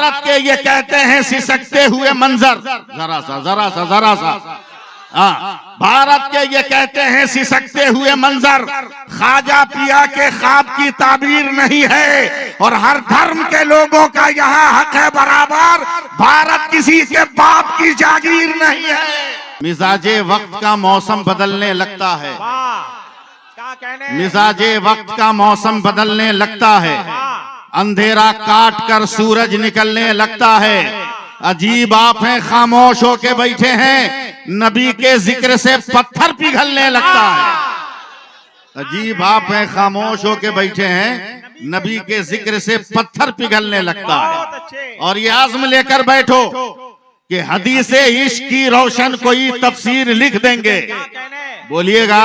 भारत के ये कहते हैं सिसकते हुए मंजर, जरा सा भारत के ये कहते हैं सिसकते हुए मंजर, ख्वाजा पिया के ख्वाब की ताबीर नहीं है, और हर धर्म के लोगों का यहाँ हक है बराबर, भारत किसी के बाप की जागीर नहीं है। मिजाजे वक्त का मौसम बदलने लगता है, मिजाजे वक्त का मौसम बदलने लगता है, अंधेरा काट कर सूरज निकलने लगता है। अजीब आप हैं, खामोश होके बैठे हैं, नबी के जिक्र से पत्थर पिघलने लगता है। अजीब आप हैं, खामोश होके बैठे हैं, नबी के जिक्र से पत्थर पिघलने लगता है। और ये आज़म लेकर बैठो कि हदीसे इश्क की रोशन कोई तफसीर लिख देंगे। बोलिएगा,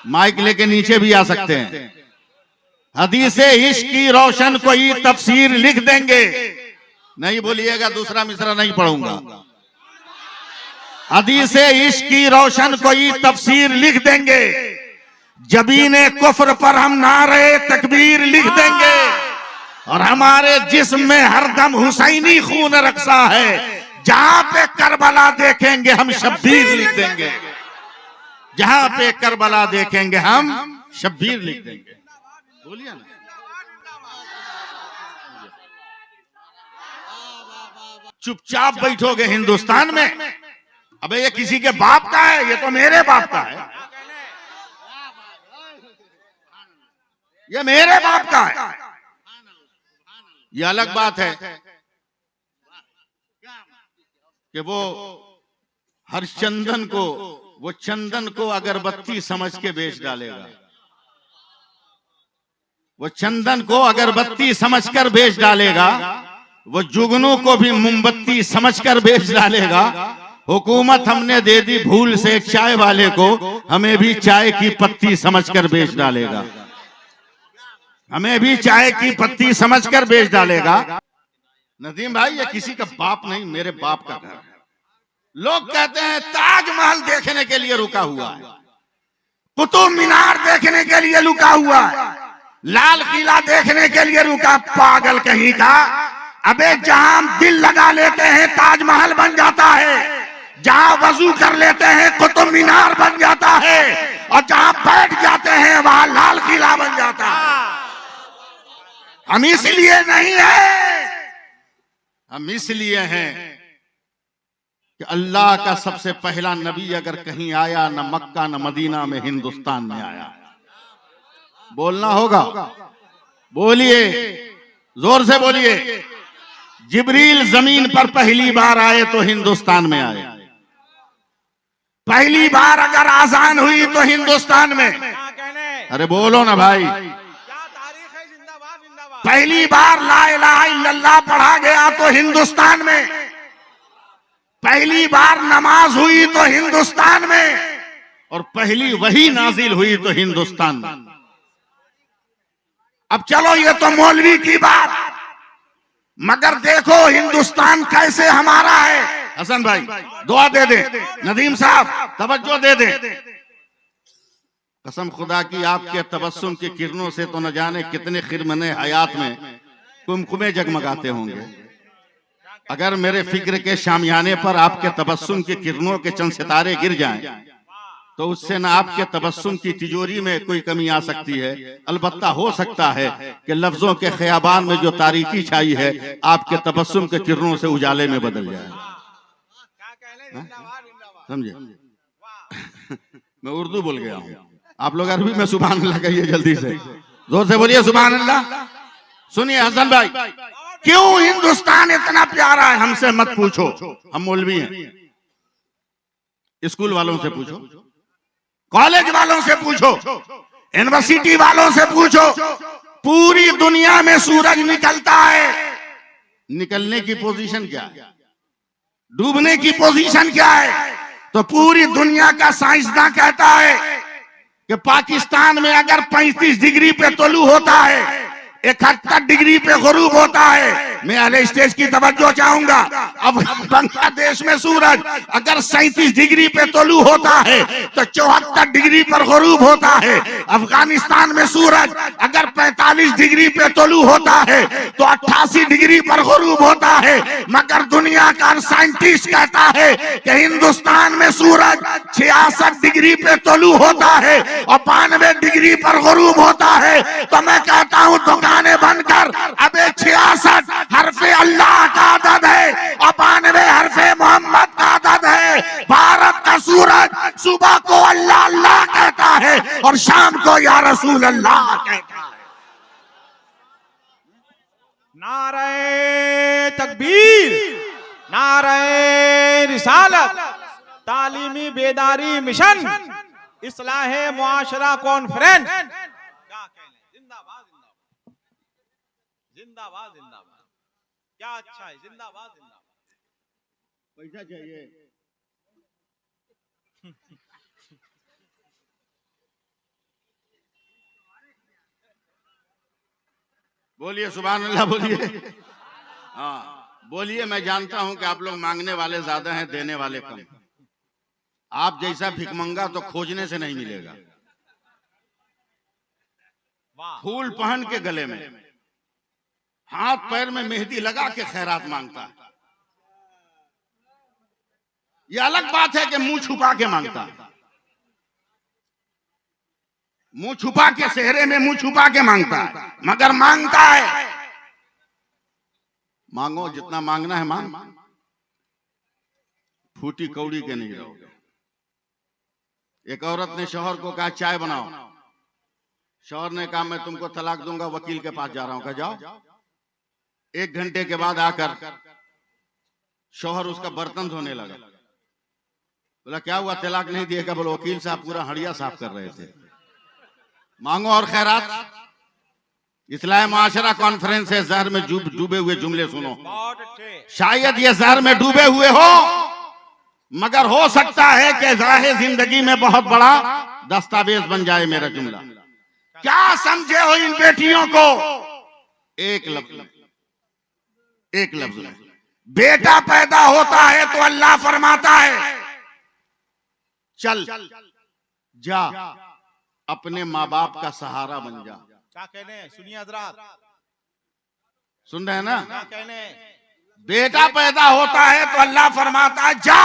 माइक लेके नीचे भी आ सकते हैं। हदीसे इश्क की रोशन कोई तफसीर लिख देंगे। नहीं बोलिएगा, दूसरा मिसरा नहीं पढ़ूंगा। हदीसे इश्क की रोशन कोई तफसीर लिख देंगे, जबीने कुफ्र पर हम नारे तकबीर लिख देंगे, और हमारे जिस्म में हरदम हुसैनी खून रक्सा है, जहां पे करबला देखेंगे हम शब्बीर लिख देंगे, जहां पे करबला देखेंगे हम शब्बीर लिख देंगे। बोलिए ना, चुपचाप बैठोगे हिंदुस्तान में? अबे ये किसी के बाप का है, ये तो मेरे बाप का है, ये मेरे बाप का है। ये अलग बात है कि वो हर चंदन को, वो चंदन को अगरबत्ती समझ के बेच डालेगा, वो चंदन को अगरबत्ती समझकर बेच डालेगा, वो जुगनू को भी मोमबत्ती समझकर बेच डालेगा। हुकूमत हमने दे दी भूल से एक चाय वाले को, हमें भी चाय की पत्ती समझकर बेच डालेगा, हमें भी चाय की पत्ती समझकर बेच डालेगा। नदीम भाई, ये किसी का बाप नहीं, मेरे बाप का घर है। लोग कहते हैं ताजमहल देखने के लिए रुका हुआ है, कुतुब मीनार देखने के लिए रुका हुआ है, लाल किला देखने के लिए रुका। पागल कहीं का। अबे जहां हम दिल लगा लेते हैं ताजमहल बन जाता है, जहां वजू कर लेते हैं कुतुब मीनार बन जाता है, और जहां बैठ जाते हैं वहां लाल किला बन जाता है। हम इसलिए नहीं है, हम इसलिए हैं कि अल्लाह का सबसे पहला नबी अगर कहीं आया, न मक्का न मदीना में, हिंदुस्तान में आया। बोलना होगा, बोलिए, जोर से बोलिए। जिब्रील जमीन पर पहली बार आए तो हिंदुस्तान में आए। पहली बार अगर आजान हुई तो हिंदुस्तान में। अरे बोलो ना भाई। पहली बार ला इलाहा इल्लल्लाह पढ़ा गया तो हिंदुस्तान में। पहली बार नमाज हुई तो हिंदुस्तान में, और पहली वही नाजिल हुई तो हिंदुस्तान में। अब चलो, ये तो मौलवी की बात, मगर देखो हिंदुस्तान कैसे हमारा है। हसन भाई दुआ दे दे, नदीम साहब तवज्जो दे दे। कसम खुदा की, आपके तबस्सुम की किरणों से तो न जाने कितने खिरमने हयात में कुमकुमे जगमगाते होंगे। अगर मेरे फिक्र के शामियाने पर आपके तबस्सुम की किरणों के चंद सितारे गिर जाएं, तो उससे न आपके तबस्सुम की तिजोरी में कोई कमी आ सकती है, अलबत्ता हो सकता है कि लफ्जों के खयाबान में जो तारीकी छाई है आपके तबस्सुम के किरणों से उजाले में बदल जाए। समझे? मैं उर्दू बोल गया हूँ, आप लोग अरबी में सुभान अल्लाह कहिए जल्दी से, जोर से बोलिए सुभान अल्लाह। सुनिए हसन भाई, क्यों हिंदुस्तान इतना प्यारा है हमसे मत पूछो, हम मौलवी हैं। स्कूल वालों से पूछो, कॉलेज वालों से पूछो, यूनिवर्सिटी वालों से पूछो, पूरी दुनिया में सूरज निकलता है। निकलने की पोजीशन क्या है, डूबने की पोजीशन क्या है? तो पूरी दुनिया का साइंसदान कहता है कि पाकिस्तान में अगर 35 डिग्री पे तुलू होता है, 71 डिग्री पे गुरूब होता है। मैं अहले स्टेज की तवज्जो चाहूंगा। अब बांग्लादेश में सूरज अगर 37 डिग्री पे तोलू होता है तो 74 डिग्री पर गुरूब होता है। अफगानिस्तान में सूरज अगर 45 डिग्री पे तोलू होता है तो 88 डिग्री पर गुरूब होता है। मगर दुनिया का साइंटिस्ट कहता है कि हिंदुस्तान में सूरज 66 डिग्री पे तोलू होता है और 92 डिग्री पर गुरूब होता है। तो मैं कहता हूं दुकानें बंद कर, अबे 66 हरफे अल्लाह का अदद है और 92 हरफे मोहम्मद का अदद है। भारत का सूरज सुबह को अल्लाह अल्लाह कहता है और शाम को या रसूल अल्लाह कहता है। नारे तकबीर, नारे रिसालत, तालीमी बेदारी मिशन, इस्लाहे मुआशरा कॉन्फ्रेंस, क्या कहने, जिंदाबाद जिंदाबाद जिंदाबाद जिंदाबाद। क्या अच्छा है, जिंदाबाद जिंदाबाद। पैसा चाहिए बोलिए सुभान अल्लाह बोलिए। हाँ बोलिए। मैं जानता हूं कि आप लोग मांगने वाले ज्यादा हैं, देने वाले कम। आप जैसा भिखमंगा तो खोजने से नहीं मिलेगा। फूल पहन के गले में, हाथ पैर में मेहंदी लगा के खैरात मांगता है। यह अलग बात है कि मुंह छुपा के मांगता है। मुंह छुपा के, सेहरे में मुंह छुपा के मांगता है, मगर मांगता है। मांगो जितना मांगना है मांग, फूटी कौड़ी के नहीं रहोगे। एक औरत ने शौहर को कहा चाय बनाओ। शौहर ने कहा मैं तुमको तलाक दूंगा, वकील के पास जा रहा हूं। कहा जाओ। 1 घंटे के बाद आकर शौहर उसका बर्तन धोने लगा। बोला क्या हुआ, तलाक नहीं दिएगा? बोला वकील साहब पूरा हड़िया साफ कर रहे थे। मांगो और खैरात। इस्लाह मुआशरा कॉन्फ्रेंस है, जहर में डूबे हुए जुमले सुनो। शायद ये जहर में डूबे हुए हो, मगर हो सकता है कि राहे जिंदगी में बहुत बड़ा दस्तावेज बन जाए मेरा जुमला। क्या समझे हो इन बेटियों को? एक लफ्ज में बेटा पैदा होता है तो अल्लाह फरमाता है चल जा अपने माँ बाप का सहारा बन जा। क्या कहने, सुनिए हजरात, सुन रहे हैं ना? क्या कहने, बेटा पैदा होता है तो अल्लाह फरमाता है जा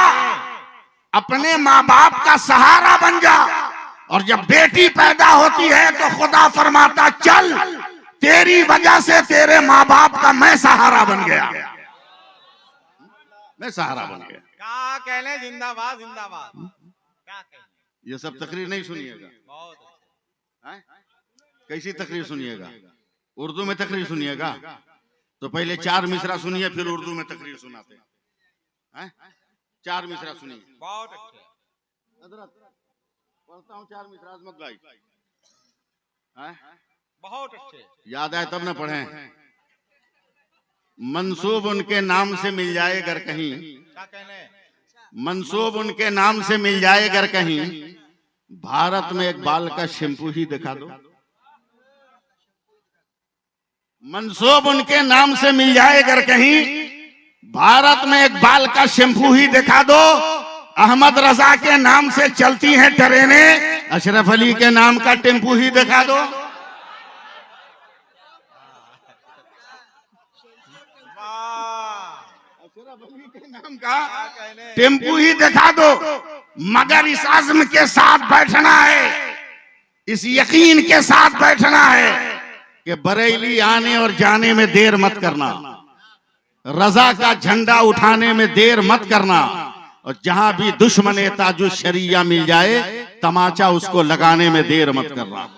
अपने माँ बाप का सहारा बन जा। और जब बेटी पैदा होती है तो खुदा फरमाता चल तेरी वजह से तेरे माँ बाप का मैं सहारा बन गया, मैं सहारा बन गया। क्या कहने, जिंदाबाद जिंदाबाद। क्या कहने, ये सब तकरीर नहीं सुनिएगा। बहुत कैसी तकरीर सुनिएगा? उर्दू में तकरीर सुनिएगा तो पहले 4 मिसरा सुनिए, फिर उर्दू में तकरीर सुनाते हैं। 4 मिसरा सुनिए। बहुत अच्छे हजरत पढ़ता हूँ 4 मिसरा, अजमत भाई। बहुत अच्छे, याद आए तब न पढ़े। मंसूब उनके नाम से मिल जाए अगर कहीं, क्या कहने, मंसूब उनके नाम से मिल जाए अगर कहीं, भारत में एक बाल का शैम्पू ही दिखा दो। मंसूब उनके नाम से मिल जाए अगर कहीं, भारत में एक बाल का शैम्पू ही दिखा दो। अहमद रजा के नाम से चलती हैं ट्रेनें, अशरफ अली के नाम का टेम्पू ही दिखा दो। अशरफ अली के नाम का टेम्पू ही दिखा दो। मगर इस आज़म के साथ बैठना है, इस यकीन के साथ बैठना है कि बरेली आने और जाने में देर मत करना, रजा का झंडा उठाने में देर मत करना, और जहां भी दुश्मन ताजुश शरिया मिल जाए तमाचा उसको लगाने में देर मत करना।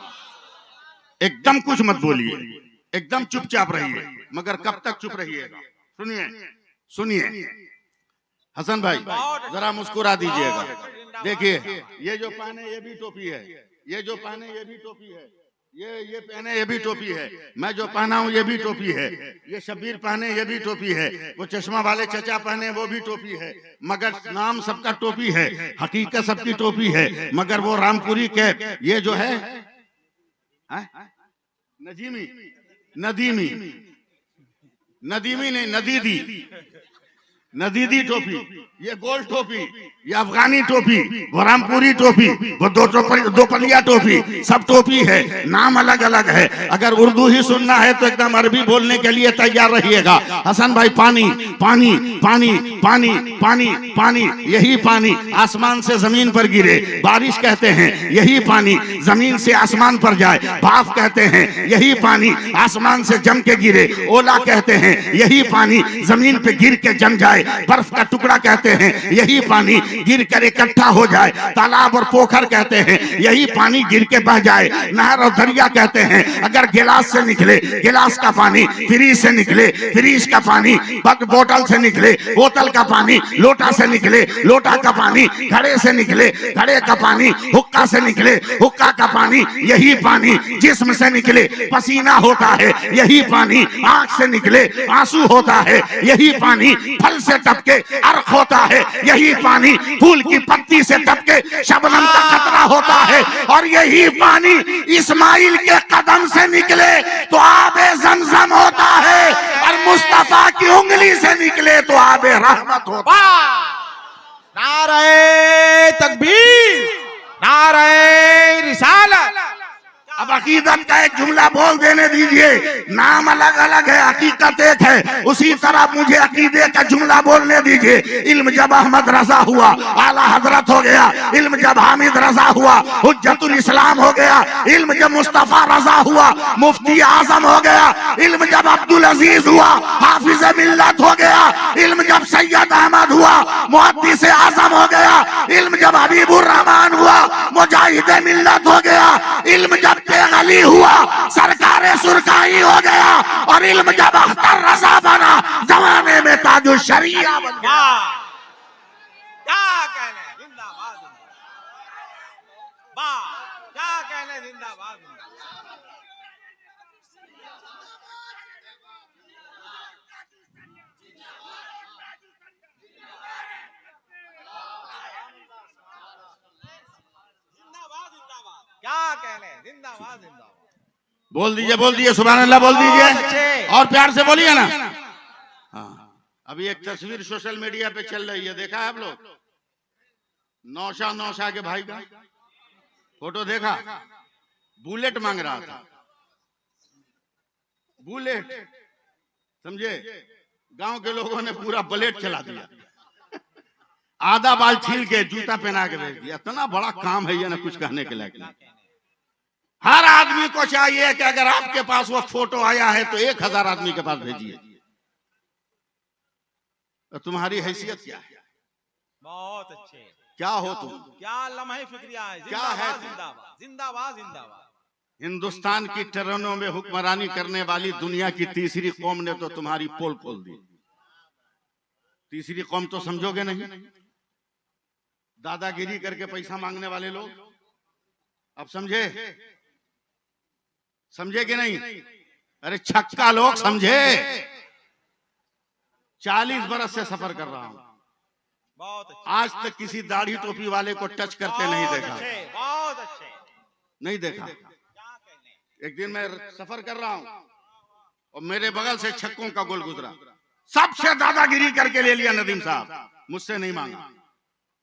एकदम कुछ मत बोलिए, एकदम चुपचाप रहिए। मगर कब तक चुप रहिएगा? सुनिए सुनिए हसन भाई, जरा मुस्कुरा दीजिएगा। देखिए ये जो पहने ये भी टोपी है, ये जो पहने ये भी टोपी है, ये पहने ये भी टोपी है, मैं जो पहना हूं ये भी टोपी है, ये शब्बीर पहने ये भी टोपी है, वो चश्मा वाले चचा पहने वो भी टोपी है। मगर नाम सबका टोपी है, हकीकत सबकी टोपी है। मगर वो रामपुरी के ये जो है नदीमी नहीं नदीदी, नदीदी टोपी, ये गोल टोपी, ये अफगानी टोपी, वो रामपुरी टोपी, वो दोपलिया टोपी, सब टोपी है, नाम अलग अलग है। अगर उर्दू ही सुनना है तो एकदम अरबी बोलने के लिए तैयार रहिएगा। हसन भाई, पानी पानी पानी पानी पानी पानी, यही पानी आसमान से जमीन पर गिरे बारिश कहते हैं, यही पानी जमीन से आसमान पर जाए भाप कहते हैं, यही पानी आसमान से जम के गिरे ओला कहते हैं, यही पानी जमीन पे गिर के जम जाए बर्फ का टुकड़ा कहते हैं, यही पानी गिर कर इकट्ठा हो जाए तालाब और पोखर कहते हैं, यही पानी गिर के बह जाए नहर और दरिया कहते हैं। अगर गिलास से निकले गिलास का पानी, फ्रिज से निकले फ्रिज का पानी, बोतल से निकले बोतल का पानी, लोटा से निकले लोटा का पानी, घड़े से निकले घड़े का पानी, हुक्का से निकले हुक्का का पानी, यही पानी जिस्म से निकले पसीना होता है, यही पानी आंख से निकले आंसू होता है, यही पानी फल से टपके अर्क होता है, यही पानी फूल की पत्ती से टपके शबनम का कतरा होता है, और यही पानी इस्माइल के कदम से निकले तो आबे जमजम होता है, और मुस्तफा की उंगली से निकले तो आबे रहमत होता है। नारे तकबीर, नारे रिसालत। अब अकीदत का एक जुमला बोल देने दीजिए, नाम अलग अलग है, हकीकत एक है, उसी तरह मुझे अकीदे का जुमला बोलने दीजिए। इल्म जब अहमद रजा हुआ आला हजरत हो गया, इल्म जब हामिद रजा हुआ हुज्जतुल इस्लाम हो गया, इल्म जब मुस्तफा रजा हुआ मुफ्ती आजम हो गया, इल्म जब अब्दुल अजीज हुआ हाफिज मिल्लत हो गया, इल्म जब सैयद अहमद हुआ मुहद्दिस आजम हो गया, इल्म जब हबीबुर रहमान हुआ मुजाहिद मिल्लत हो गया, इल्म जब अली हुआ सरकारे सुरकाई हो गया, और इल्म जब अख्तर रजा बना जमाने में ताजु शरिया बन गया। क्या कहने, जिंदाबाद वाह, क्या कहने, जिंदाबाद। क्या कहने, जिंदाबाद जिंदाबाद। बोल दीजिए सुभान अल्लाह बोल दीजिए, और प्यार से बोलिए ना। हाँ, अभी एक तस्वीर सोशल मीडिया पे चल रही है, देखा है आप लोग? नौशा के भाई का फोटो देखा? बुलेट मांग रहा था, बुलेट, समझे? गांव के लोगों ने पूरा बुलेट चला दिया, आधा बाल छील के जूता पहना के भेज दिया। इतना बड़ा काम है ये ना, कुछ कहने के लायक नहीं। हर आदमी को चाहिए कि अगर आपके पास वो फोटो आया है तो 1000 आदमी के पास भेजिए। तो तुम्हारी हैसियत क्या है? बहुत अच्छे। क्या हो तुम? क्या लम्हे फिक्रिया है? क्या है? जिंदाबाद जिंदाबाद जिंदाबाद। हिंदुस्तान की ट्रेनों में हुक्मरानी करने वाली दुनिया की तीसरी कौम ने तो तुम्हारी पोल खोल दी। तीसरी कौम तो समझोगे नहीं? दादागिरी करके पैसा मांगने वाले लोग, अब समझे? समझे कि नहीं? अरे छक्का लोग समझे। 40 बरस से सफर कर रहा हूं, बहुत अच्छे। आज तक किसी दाढ़ी टोपी वाले को टच करते नहीं देखा। बहुत अच्छे, नहीं देखा। एक दिन मैं सफर कर रहा हूं और मेरे बगल से छक्कों का गोल गुजरा, सबसे दादागिरी करके ले लिया नदीम साहब, मुझसे नहीं मांगा।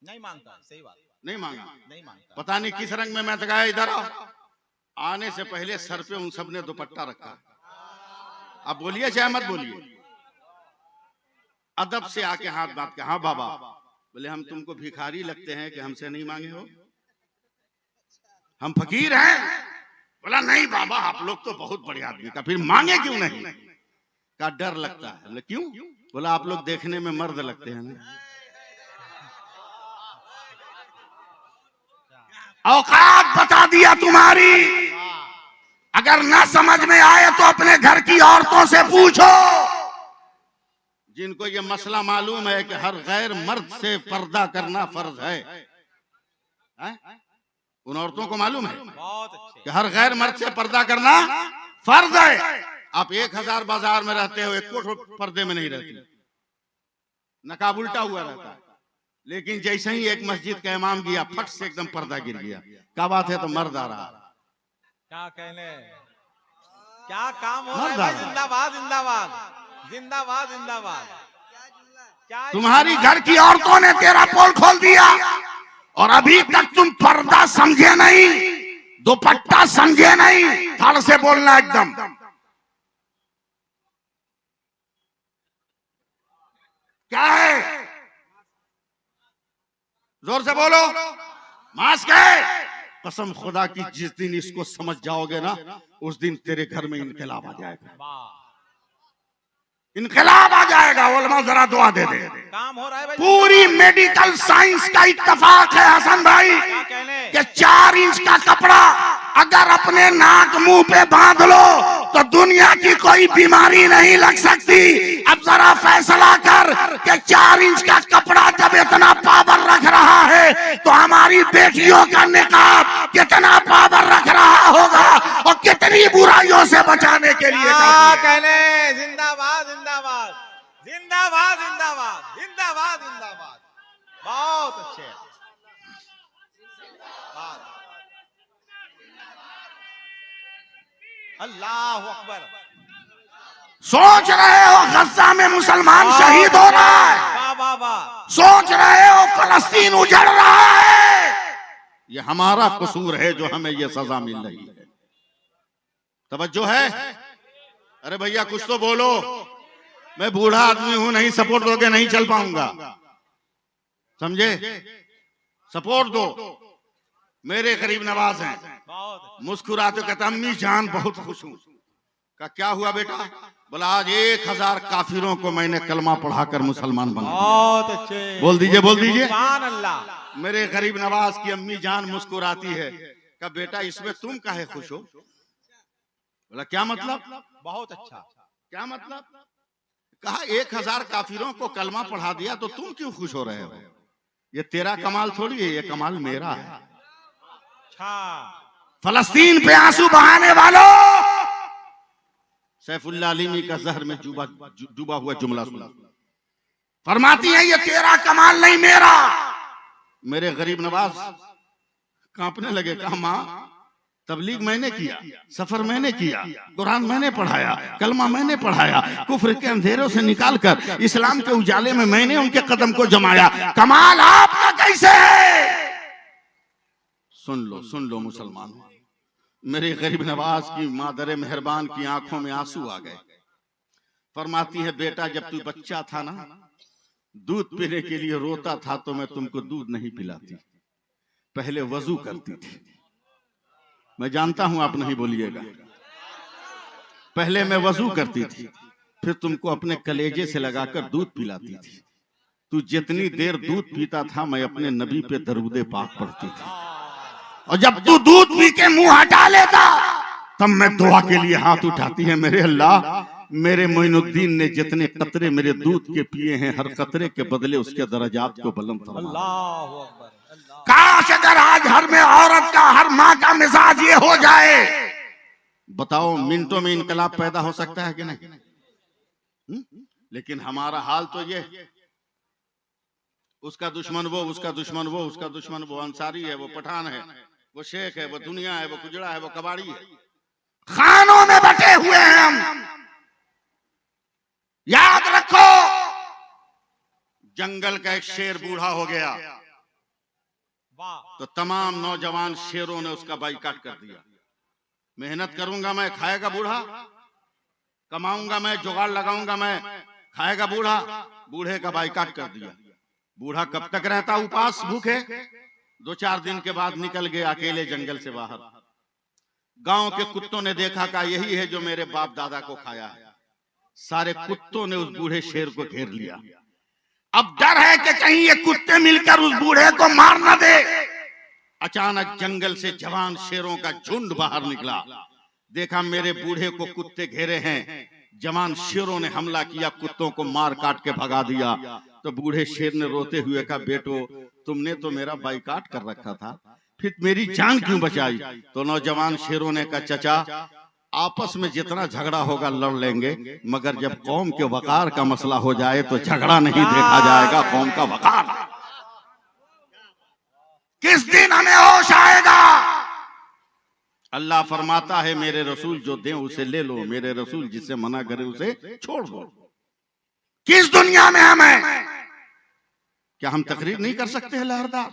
नहीं मांगता, सही बात, नहीं मांगा, नहीं मांगता। पता नहीं किस रंग में मैं तकाया, इधर आओ। आने से पहले सर पे उन सब ने दुपट्टा रखा। अब बोलिए चाहे मत बोलिए, अदब से आके हाथ बात के, हाँ बाबा, बोले हम तुमको भिखारी लगते हैं कि हमसे नहीं मांगे हो? हम फकीर हैं? बोला नहीं बाबा, आप लोग तो बहुत बड़े आदमी का, फिर मांगे क्यों नहीं? का डर लगता है। बोले क्यों? बोला आप लोग देखने में मर्द लगते हैं ना। औकात बता दिया तुम्हारी। अगर ना समझ में आए तो अपने घर की औरतों से पूछो, जिनको ये मसला मालूम है कि हर गैर मर्द से पर्दा करना फर्ज है। उन औरतों को मालूम है कि हर गैर मर्द से पर्दा करना फर्ज है। आप 1000 बाजार में रहते हो, एक पर्दे में नहीं रहती, नकाब उल्टा हुआ रहता है। लेकिन जैसे ही एक मस्जिद का इमाम गया, फट से एकदम पर्दा गिर गया। क्या बात है? तो मर्द आ रहा। क्या कहने, क्या काम हो रहा है? जिंदाबाद जिंदाबाद जिंदाबाद जिंदाबाद। तुम्हारी घर की औरतों ने तेरा पोल खोल दिया और अभी तक तुम पर्दा समझे नहीं, दुपट्टा समझे नहीं। धड़ से बोलना एकदम। क्या है? जोर से बोलो। मास्क है। कसम खुदा की, जिस दिन इसको समझ जाओगे ना, उस दिन तेरे घर में इनकलाब आ जाएगा। इनकलाब आ जाएगा। उलमा जरा दुआ दे दे। काम हो रहा है भाई। पूरी मेडिकल साइंस का इत्तेफाक है हसन भाई कि 4 इंच का कपड़ा अगर अपने नाक मुंह पे बांध लो तो दुनिया की कोई बीमारी नहीं लग सकती। अब जरा फैसला कर कि 4 इंच का कपड़ा जब इतना पावर रख रहा है तो हमारी बेटियों का निकाब कितना पावर रख रहा होगा और कितनी बुराइयों से बचाने के लिए क्या काफी है। कहने। जिंदाबाद जिंदाबाद जिंदाबाद जिंदाबाद जिंदाबाद जिंदाबाद। बहुत अच्छे। अल्लाह अकबर। सोच रहे हो गजा में मुसलमान शहीद हो रहा है, वाह वाह वाह। सोच रहे हो फलस्तीन उजड़ रहा है। ये हमारा कसूर है जो हमें ये सजा मिल रही है। तवज्जो है? अरे भैया कुछ तो बोलो। मैं बूढ़ा आदमी हूं, नहीं सपोर्ट दोगे नहीं चल पाऊंगा, समझे? सपोर्ट दो। मेरे करीब नवाज हैं, बहुत मुस्कुराते कहते अम्मी जान बहुत खुश हूं। का क्या हुआ बेटा? बोला आज 1000 काफिरों को मैंने कलमा पढ़ाकर मुसलमान बना दिया। बहुत अच्छे। बोल दीजिए, बोल दीजिए। सुभान अल्लाह। मेरे गरीब नवाज की अम्मी जान मुस्कुराती है। का बेटा इसमें तुम काहे खुश हो? बोला क्या मतलब? बहुत अच्छा। क्या मतलब? कहा 1000 काफिरों को कलमा पढ़ा दिया तो तुम क्यों खुश हो रहे हो? ये तेरा कमाल थोड़ी है, ये कमाल मेरा है। अच्छा। फलस्तीन पे आंसू बहाने वालों, सैफुल्लाह अलीमी का जहर में डूबा हुआ जुमला सुना। फरमाती है ये तेरा कमाल नहीं मेरा। मेरे गरीब नवाज कांपने लगे। कहा माँ तबलीग मैंने किया, सफर मैंने किया, कुरान मैंने पढ़ाया, कलमा मैंने पढ़ाया, कुफ्र के अंधेरों से निकालकर इस्लाम के उजाले में मैंने उनके कदम को जमाया। कमाल आपका कैसे है? सुन लो मुसलमानों, मेरे गरीब नवाज की मादर मेहरबान की आंखों में आंसू आ गए। फरमाती है बेटा जब तू बच्चा था ना, दूध पीने के लिए रोता था तो मैं तुमको दूध नहीं पिलाती, पहले वजू करती थी। मैं जानता हूं आप नहीं बोलिएगा। पहले मैं वजू करती थी, फिर तुमको अपने कलेजे से लगाकर दूध पिलाती थी। तू जितनी देर दूध पीता था मैं अपने नबी पे दरूदे पाक पढ़ती थी, और जब तू दूध पी के मुंह हटा लेता तब मैं दुआ के लिए हाथ उठाती है। मेरे अल्लाह, मेरे मोइनुद्दीन ने जितने कतरे मेरे दूध के पिए हैं, हर कतरे के बदले उसके दर्जात को बुलंद फरमा। अल्लाह अकबर। काश अगर आज हर में औरत का, हर माँ का मिजाज ये हो जाए। बताओ मिनटों में इनकलाब पैदा हो सकता है कि नहीं? लेकिन हमारा हाल तो ये, उसका दुश्मन वो, उसका दुश्मन वो, उसका दुश्मन वो, अंसारी है, वो पठान है, वो शेख है, वो दुनिया है, वो कुजड़ा है, वो कबाड़ी है। खानों में बटे हुए हैं हम। याद रखो जंगल का एक शेर बूढ़ा हो गया तो तमाम नौजवान शेरों ने उसका बाइकाट कर दिया। मेहनत करूंगा मैं, खाएगा बूढ़ा, कमाऊंगा मैं, जुगाड़ लगाऊंगा मैं, खाएगा बूढ़ा। बूढ़े का बाइकाट कर दिया। बूढ़ा कब तक रहता उपास भूखे? 2-4 दिन के बाद निकल गए अकेले जंगल से बाहर। गांव के कुत्तों ने देखा का यही है जो मेरे बाप दादा को खाया है। सारे कुत्तों ने उस बूढ़े शेर को घेर लिया। अब डर है कि कहीं ये कुत्ते मिलकर उस बूढ़े को मार न दे। अचानक जंगल से जवान शेरों का झुंड बाहर निकला। देखा मेरे बूढ़े को कुत्ते घेरे हैं। जवान शेरों ने हमला किया, कुत्तों को मार काट के भगा दिया। तो बूढ़े शेर ने रोते हुए कहा बेटो तुमने तो मेरा बाइकाट कर रखा था, फिर मेरी जान क्यों बचाई? तो नौजवान शेरों ने कहा चचा आपस में जितना झगड़ा होगा लड़ लेंगे, मगर जब कौम के वकार का मसला हो जाए तो झगड़ा नहीं देखा जाएगा, कौम का वकार। किस दिन हमें होश आएगा? अल्लाह फरमाता है मेरे रसूल जो दे उसे ले लो, मेरे रसूल जिसे मना करे उसे छोड़ दो। किस दुनिया में हम हैं? क्या हम तकरीर नहीं कर सकते हैं लहरदार?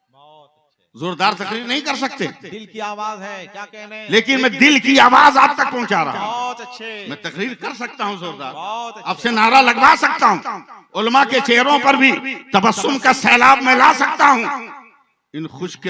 बहुत अच्छे, जोरदार तकरीर नहीं कर सकते? दिल की आवाज है, क्या कहने। लेकिन मैं दिल की आवाज आप तक पहुंचा रहा हूं। बहुत अच्छे, मैं तकरीर कर सकता हूं जोरदार, बहुत अच्छे। आपसे नारा लगवा सकता हूं, उलमा के चेहरों पर भी तबस्सुम का सैलाब में ला सकता हूं, इन खुश्क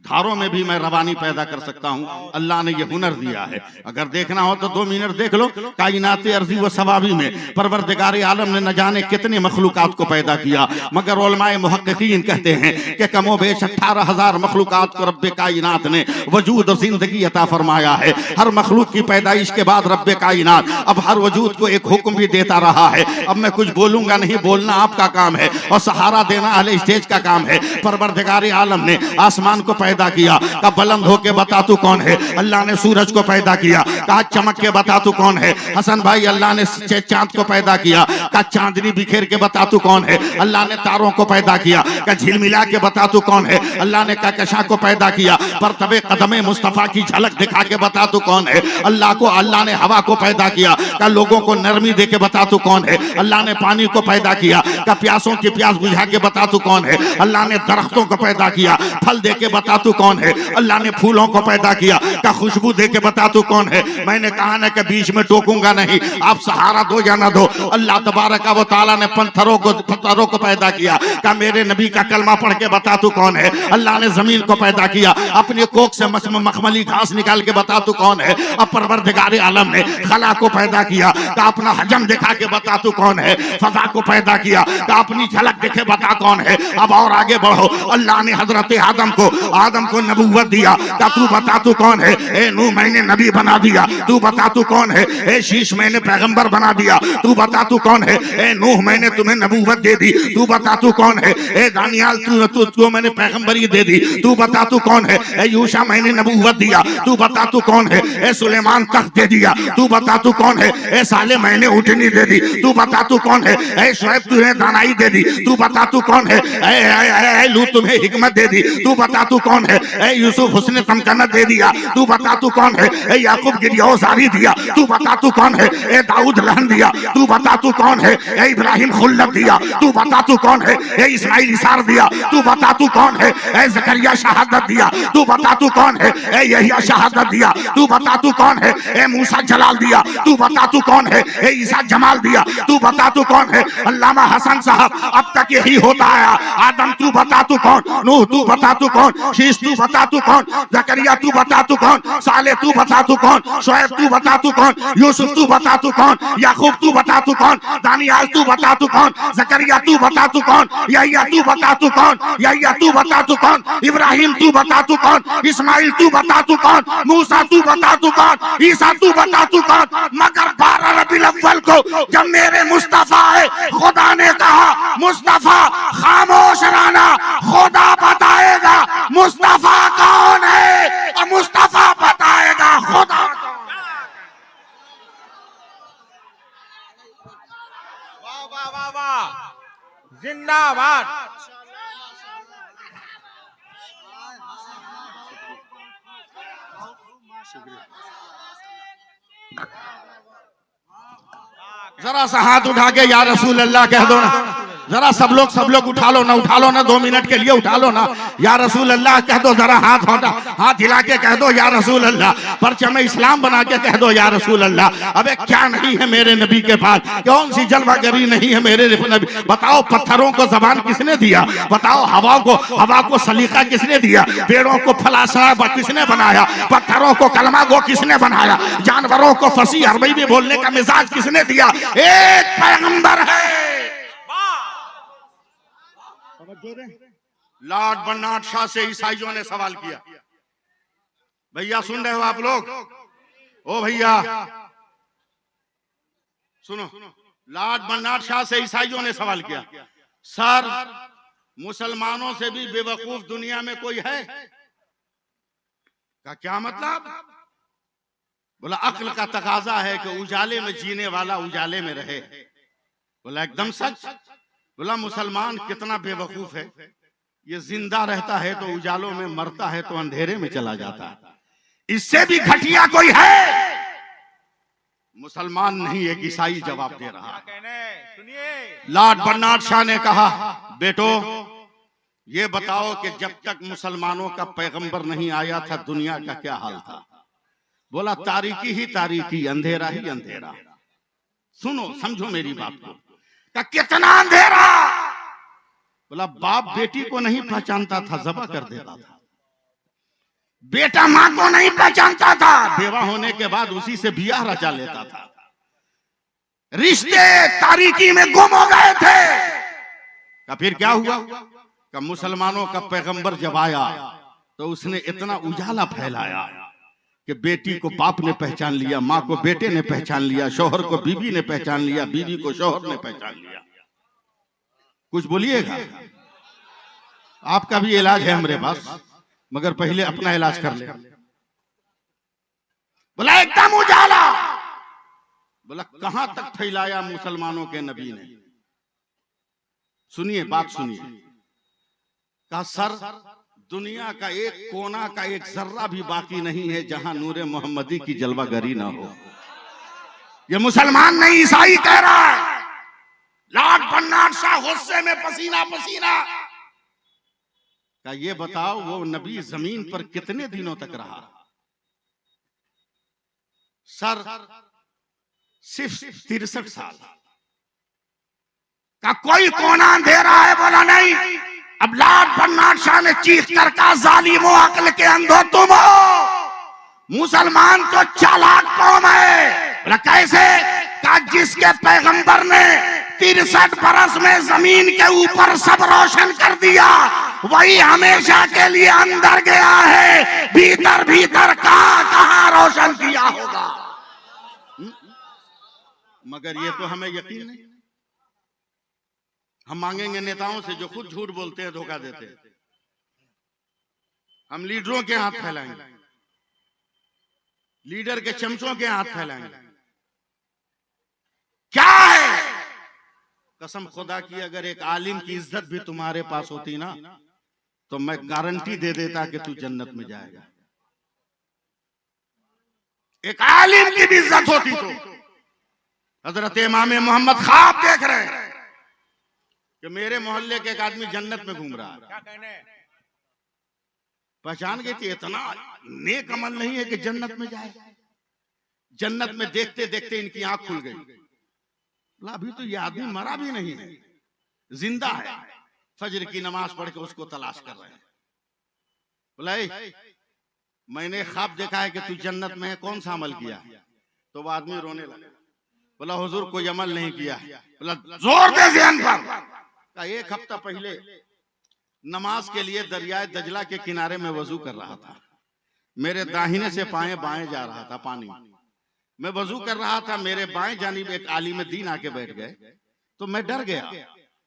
धारों में भी मैं रवानी पैदा कर सकता हूं। अल्लाह ने ये हुनर दिया है। अगर देखना हो तो 2 मिनट देख लो। कायनात अर्ज़ी व सवाबी में परवरदिगार आलम ने न जाने कितने मखलूकात को पैदा किया, मगर उलमाए मुहक्किकीन कहते हैं कि कमो बेश 18,000 मखलूकात को रब्बे कायनात ने वजूद और जिंदगी अता फरमाया है। हर मखलूक की पैदाइश के बाद रब्बे कायनात अब हर वजूद को एक हुक्म भी देता रहा है। अब मैं कुछ बोलूंगा नहीं, बोलना आपका काम है और सहारा देना अहले स्टेज का काम है। परवरदिगार आलम ने आसमान को पैदा किया, कहा बुलंद होके बता तू कौन है। अल्लाह ने सूरज को पैदा किया, कहा चमक के बता तू कौन है। हसन भाई अल्लाह ने चांद को पैदा किया, कहा चांदनी बिखेर के बता तू कौन है। अल्लाह ने तारों को पैदा किया, कहा झिलमिला के बता तू कौन है। अल्लाह ने कहकशां को पैदा किया, पर तबे कदमे मुस्तफा की झलक दिखा के बता तू कौन है। अल्लाह ने हवा को पैदा किया, कहा लोगों को नरमी दे के बता तू कौन है। अल्लाह ने पानी को पैदा किया, कहा प्यासों की प्यास बुझा के बता तू कौन है। अल्लाह ने दरख्तों को पैदा किया, फल दे के बता तू कौन है। अल्लाह ने फूलों को पैदा किया, का खुशबू दे के बता तू कौन है। मैंने कहा ना कि बीच में टोकूंगा नहीं, आप सहारा दो या ना दो। अल्लाह तबारक व तआला ने पत्थरों को पैदा किया, का मेरे नबी का कलमा पढ़ के बता तू कौन है। अल्लाह ने जमीन को पैदा किया, अपने कोख से मखमली घास निकाल के बता तू कौन है। अब परवरदिगार आलम ने खला को पैदा किया, का अपना हजम दिखा के बता तू कौन है। फजा को पैदा किया, का अपनी झलक दिखे बता कौन है। अब और आगे बढ़ो। अल्लाह ने हजरत आदम को नबूवत दिया, का तू बता तू कौन है। ए नूह मैंने नबी बना दिया, तू बता तू कौन है। ए शीश मैंने पैगंबर बना दिया, तू बता तू कौन है। ए नूह मैंने तुम्हें नबूवत दे दी, तू बता तू कौन है। ए दानियाल तू मैंने पैगंबरी दे दी, तू बता तू कौन है। ए यूशा मैंने नबूवत दिया, तू बता तू कौन है। ए सुलेमान तख्त दे दिया, तू बता तू कौन है। ए साले मैंने उठनी दे दी, तू बता तू कौन है। ए शुएब तुझे दानाई दे दी, तू बता तू कौन है। ए लूत तुम्हें हिकमत दे दी, तू बता तू कौन है। ए यूसुफ हुस्न तमकनत दे दिया, तू बता तू कौन है। ए याकूब गिरियोसारी दिया, तू बता तू कौन है। ए दाऊद लहन दिया, तू बता तू कौन है। ए इब्राहिम खुल्लत दिया, तू बता तू कौन है। ए इस्माइल इसार दिया, तू बता तू कौन है। ए जकरिया शहादत दिया, तू बता तू कौन है। ए यहिया शहादत दिया, तू बता तू कौन है। ए मूसा जलाल दिया, तू बता तू कौन है। ए ईसा जमाल दिया, तू बता तू कौन है। अल्लामा हसन साहब अब तक यही होता आया। आदम तू बता तू कौन, नूह तू बता तू कौन, शीश तू बता तू कौन, जकरिया तू बता तू कौन, साले तू बता तू कौन, शुएब तू बता तू कौन, यूसुफ तू बता तू कौन, याकूब तू बता तू कौन, दानियाल तू बता तू कौन, जकरिया तू बता तू कौन, यहिया तू बता तू कौन, यहिया तू बता तू कौन, इब्राहिम तू बता तू कौन, इस्माइल तू बता तू कौन, मूसा तू बता तू कौन, ईसा तू बता तू कौन। मगर 12 रबीउल अव्वल को जब मेरे मुस्तफा है, खुदा ने कहा मुस्तफा खामोश रहना, खुदा बताएगा मुस्तफा कौन है और मुस्तफा बताएगा खुदा। वाह वाह वाह वाह, जिंदाबाद। जरा सा हाथ उठा के या रसूल अल्लाह कह दो ना। जरा सब लोग उठा लो ना 2 मिनट के लिए उठा लो ना। या रसूल अल्लाह कह दो, जरा हाथ हिला के कह दो या रसूल अल्लाह। परचम इस्लाम बना के कह दो या रसूल अल्लाह। अबे क्या नहीं है मेरे नबी के पास, कौन सी जलवागरी नहीं है मेरे नबी। बताओ पत्थरों को जबान किसने दिया, बताओ हवा को सलीका किसने दिया, पेड़ों को फलाशा किसने बनाया, पत्थरों को कलमा गो किसने बनाया, जानवरों को फसी अरबी में बोलने का मिजाज किसने दिया। एक पैगंबर है। लॉर्ड बर्नार्ड शॉ से ईसाइयों ने सवाल किया। भैया सुन रहे हो आप लोग? ओ भैया सुनो, लॉर्ड बर्नार्ड शॉ से ईसाइयों ने सवाल किया, सर मुसलमानों से भी बेवकूफ दुनिया में कोई है? का क्या मतलब? बोला अक्ल का तकाजा है कि उजाले में जीने वाला उजाले में रहे। बोला एकदम सच। बोला मुसलमान कितना बेवकूफ है, ये जिंदा रहता है तो उजालों में, मरता है तो अंधेरे में चला जाता है। इससे भी घटिया कोई है? मुसलमान नहीं, एक ईसाई जवाब दे रहा है। सुनिए, लॉर्ड बर्नार्ड शॉ ने कहा बेटो ये बताओ कि जब तक मुसलमानों का पैगंबर नहीं आया था दुनिया का क्या हाल था? बोला तारीकी ही तारीकी, अंधेरा ही अंधेरा। सुनो समझो मेरी बात को, का कितना अंधेरा। बोला बाप बेटी को नहीं पहचानता था, ज़बह कर देता था। बेटा मां को नहीं पहचानता था, बेवा होने के बाद उसी से बियाह रचा लेता था। रिश्ते तारीकी में गुम हो गए थे। का फिर क्या हुआ? का मुसलमानों का पैगंबर जब आया तो उसने इतना उजाला फैलाया कि बेटी को बाप ने पहचान लिया, माँ को बेटे ने पहचान लिया, शौहर को बीवी ने पहचान लिया, बीवी को शौहर ने पहचान लिया। कुछ बोलिएगा? आपका भी इलाज है हमारे पास, मगर पहले अपना इलाज कर ले। बोला एकदम उजाला। बोला कहां तक फैलाया मुसलमानों के नबी ने? सुनिए बात सुनिए। कहा सर दुनिया का एक कोना का एक जर्रा भी बाकी नहीं है जहां नूरे मोहम्मदी की जलवागरी ना हो। ये मुसलमान नहीं ईसाई कह रहा है। लाट पन्नाट शाह गुस्से में पसीना पसीना। का ये बताओ वो नबी जमीन पर कितने दिनों तक रहा? सर सिर्फ 63 साल। का कोई कोना अंधेरा है? बोला नहीं। अब लाट पन्नाट शाह ने चीख कर कहा जालिमो अक्ल के अंधो तुम हो, मुसलमान तो चालाक कौम है। बोला कैसे? का जिसके पैगंबर ने 63 बरस में जमीन के ऊपर सब रोशन कर दिया, वही हमेशा के लिए अंदर गया है, भीतर भीतर कहां रोशन किया होगा। मगर ये तो हमें यकीन नहीं। हम मांगेंगे नेताओं से जो खुद झूठ बोलते हैं, धोखा देते हैं। हम लीडरों के हाथ फैलाएंगे, लीडर के चमचों के हाथ फैलाएंगे। क्या है? कसम खुदा की अगर एक आलिम की इज्जत भी तुम्हारे पास होती ना तो मैं गारंटी दे देता कि तू जन्नत में जाएगा। एक आलिम की भी इज्जत होती तो। हजरत इमाम मोहम्मद ख्वाब देख रहे हैं कि मेरे मोहल्ले के एक आदमी जन्नत में घूम रहा है। क्या कहने? पहचान गए कि इतना नेक अमल नहीं है कि जन्नत में जाए। जन्नत में देखते देखते इनकी आंख खुल गई। अभी तो ये आदमी मरा भी नहीं है, जिंदा है। फजर की नमाज पढ़ के उसको तलाश कर रहे हैं। बोला मैंने ख्वाब देखा है कि तू जन्नत में है, कौन सा अमल किया? तो वो आदमी रोने लगा। बोला हुजूर कोई अमल नहीं किया। बोला जोर दे ज़हन पर। एक हफ्ता पहले नमाज के लिए दरियाए दजला के किनारे में वजू कर रहा था। मेरे दाहिने से बाएं बाएं जा रहा था पानी। मैं वजू कर रहा था, मेरे बाएं जानिब एक आलिम दीन आके बैठ गए तो मैं डर गया।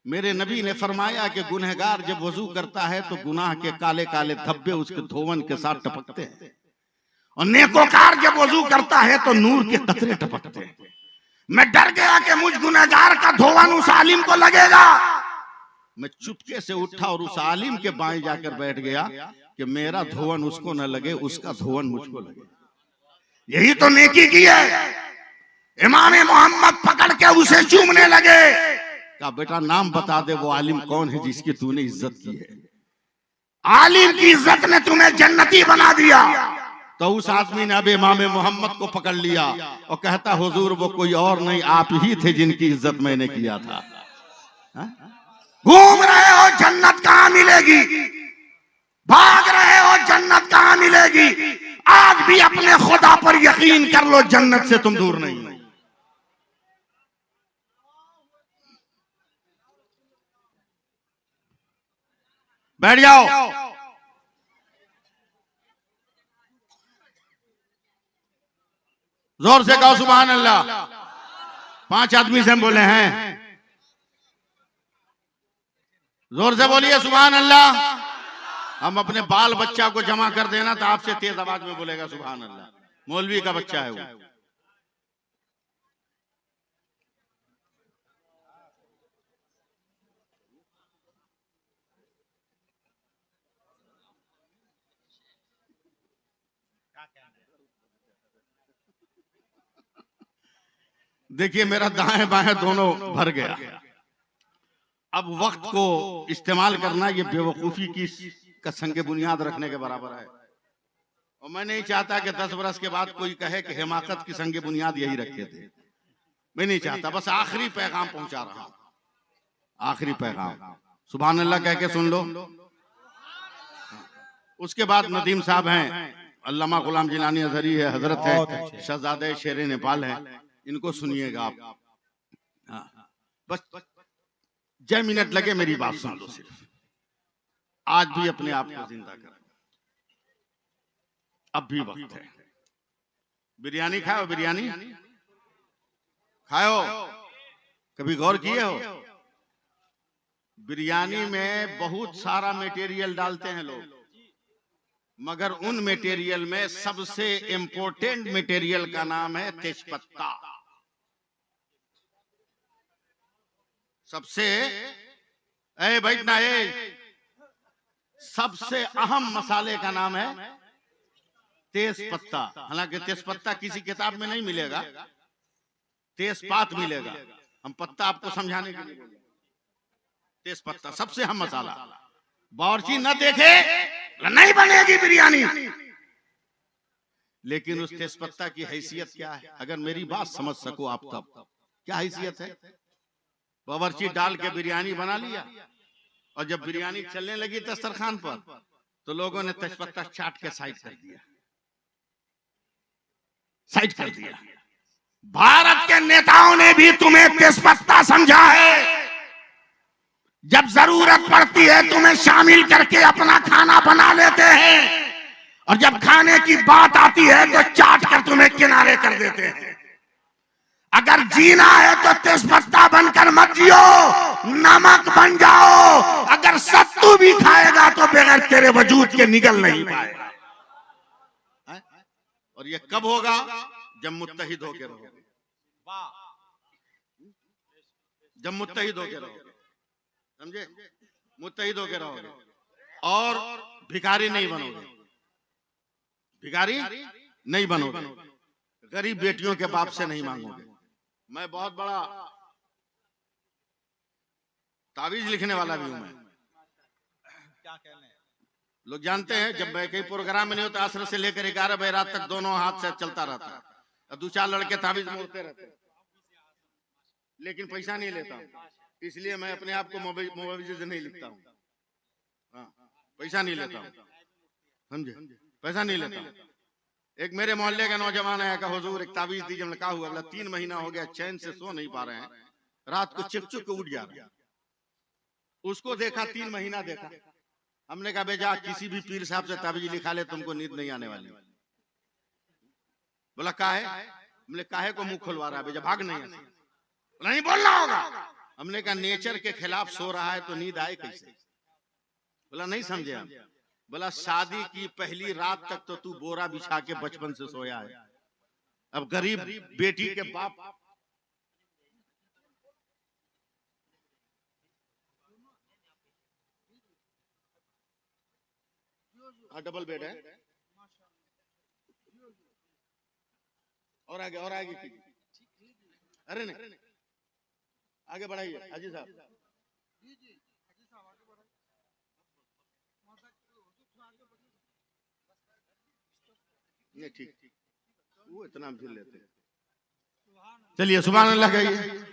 मेरे नबी ने फरमाया कि गुनहगार जब वजू करता है तो गुनाह के काले काले धब्बे उसके धोवन के साथ टपकते हैं, और नेकोकार जब वजू करता है तो नूर के कतरे टपकते हैं। मैं डर गया कि मुझ गुनहगार का धोवन उस आलिम को लगेगा। मैं चुपके से उठा और उस आलिम के बाएं जाकर बैठ गया कि मेरा धोवन उसको न लगे, उसका धोवन मुझको लगे। यही तो नेकी की है। इमाम मोहम्मद पकड़ के उसे चूमने लगे। कहा बेटा नाम बता दे, वो आलिम कौन है जिसकी तूने इज्जत की है? आलिम की इज्जत ने तुम्हें जन्नती बना दिया। तो उस आदमी ने अब इमाम मोहम्मद को पकड़ लिया और कहता हुजूर वो कोई और नहीं, आप ही थे जिनकी इज्जत मैंने किया था। घूम रहे हो जन्नत कहां मिलेगी, भाग रहे हो जन्नत कहां मिलेगी। आज भी अपने खुदा पर यकीन कर लो, जन्नत से तुम दूर नहीं हो। बैठ जाओ। जोर से कहो सुभान अल्लाह। 5 आदमी से हम बोले हैं, जोर से बोलिए सुभान अल्लाह। हम अपने बाल बच्चा को जमा कर देना तो आपसे तेज आवाज में बोलेगा सुभान अल्लाह। मौलवी का बच्चा है वो। देखिए मेरा दाएं बाएं दोनों भर गया। अब वक्त को इस्तेमाल करना ये बेवकूफी की का संग बुनियाद रखने के बराबर है। और मैं नहीं चाहता कि 10 बरस के बाद कोई कहे कि हिमाकत की संग बुनियाद यही रखे थे। मैं नहीं चाहता, बस आखिरी पैगाम पहुंचा रहा हूं, आखिरी पैगाम। सुभान अल्लाह कह के सुन लो। उसके बाद नदीम साहब हैं, अल्लामा गुलाम जिलानी अजहरी है, हजरत है, शहजादे शेर नेपाल है, इनको सुनिएगा आप। बस 6 मिनट लगे, मेरी बात सुन लो सिर्फ। आज भी अपने आप को जिंदा करें, अब भी वक्त है। बिरयानी खाओ, बिरयानी खाओ, कभी गौर किए हो? बिरयानी में बहुत सारा मटेरियल डालते हैं लोग, मगर उन मटेरियल में सबसे इंपॉर्टेंट मटेरियल का नाम है तेजपत्ता। सबसे बैठना सबसे अहम मसाले का नाम है तेजपत्ता। हालांकि तेजपत्ता किसी किताब में नहीं मिलेगा, तेजपात मिलेगा। हम पत्ता आपको समझाने के लिए, तेजपत्ता सबसे अहम मसाला। बावर्ची न देखे नहीं बनेगी बिरयानी। लेकिन उस तेजपत्ता की हैसियत क्या है, अगर मेरी बात समझ सको आप तब। क्या हैसियत है? बावर्ची डाल के बिरयानी बना लिया, और जब बिरयानी चलने लगी दस्तरखान पर तो लोगों ने तेजपत्ता चाट के साइड कर दिया, साइड कर दिया। भारत के नेताओं ने भी तुम्हें तेजपत्ता समझा है। जब जरूरत पड़ती है तुम्हें शामिल करके अपना खाना बना लेते हैं, और जब खाने की बात आती है तो चाट कर तुम्हें किनारे कर देते हैं। अगर जीना है तो तेजपत्ता बनकर मत जियो, नमक बन जाओ। अगर सत्तू भी खाएगा तो बगैर तेरे वजूद के निगल नहीं पाएगा। और ये कब होगा? जब मुत्तहिद होके रहोगे, जब मुत्तहिद होके रहोगे, समझे? मुत्तहिद होके रहोगे और भिखारी नहीं बनोगे, भिखारी नहीं बनोगे, गरीब बेटियों के बाप से नहीं मांगोगे। मैं बहुत बड़ा तावीज लिखने वाला भी हूं। मैं क्या कहने लोग जानते हैं, जब मैं कहीं प्रोग्राम में नहीं होता, असर से लेकर 11 बजे रात तक दोनों हाथ से चलता रहता है, और 2-4 लड़के तावीज मोड़ते रहते हैं, लेकिन पैसा नहीं लेता हूं। इसलिए मैं अपने आप को मुआवजे से नहीं लिखता हूँ। पैसा नहीं लेता हूँ, समझे? पैसा नहीं लेता हूँ। एक मेरे मोहल्ले का नौजवान आया, कहा हुजूर एक तावीज दीजिए। मैंने कहा हुआ 3 महीना हो गया चैन से सो नहीं पा रहे हैं, रात को चिक चिक उठ जा रहे हैं। उसको देखा, 3 महीना देखा। हमने कहा बेजा किसी भी पीर साहब से तावीज लिखा ले, तुमको नींद नहीं आने वाली। बोला काहे? हमने काहे को मुंह खुलवा रहा है बेजा, भाग नहीं आती। बोला नहीं बोलना होगा। हमने कहा नेचर के खिलाफ सो रहा है तो नींद आए कैसे? बोला नहीं समझे हम। बोला शादी की पहली रात तक तो तू बोरा बिछा के बचपन से सोया है, अब गरीब बेटी के बाप। हाँ डबल बेड है, और आगे अरे नहीं आगे बढ़ाइए हाजी साहब। नहीं ठीक, वो इतना फिर लेते। चलिए सुभान अल्लाह कहिए।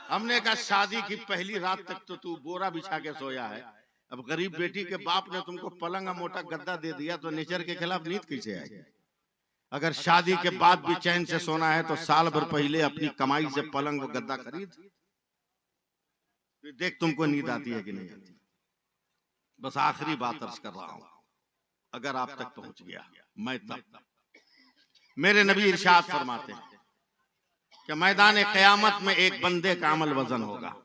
हमने कहा शादी की पहली रात तक तो तू बोरा बिछा के सोया है, अब गरीब बेटी के बाप ने तुमको पलंग मोटा गद्दा दे दिया तो नेचर के खिलाफ नींद कैसे आएगी? अगर शादी के बाद भी चैन से सोना है तो साल भर पहले अपनी कमाई से पलंग व गद्दा खरीद, देख तुमको नींद आती है कि नहीं आती। बस आखिरी बात अर्ज कर रहा हूं, अगर आप तक पहुंच गया मैं तब। मेरे नबी इरशाद फरमाते हैं कि मैदान क़यामत में एक बंदे का अमल वजन होगा।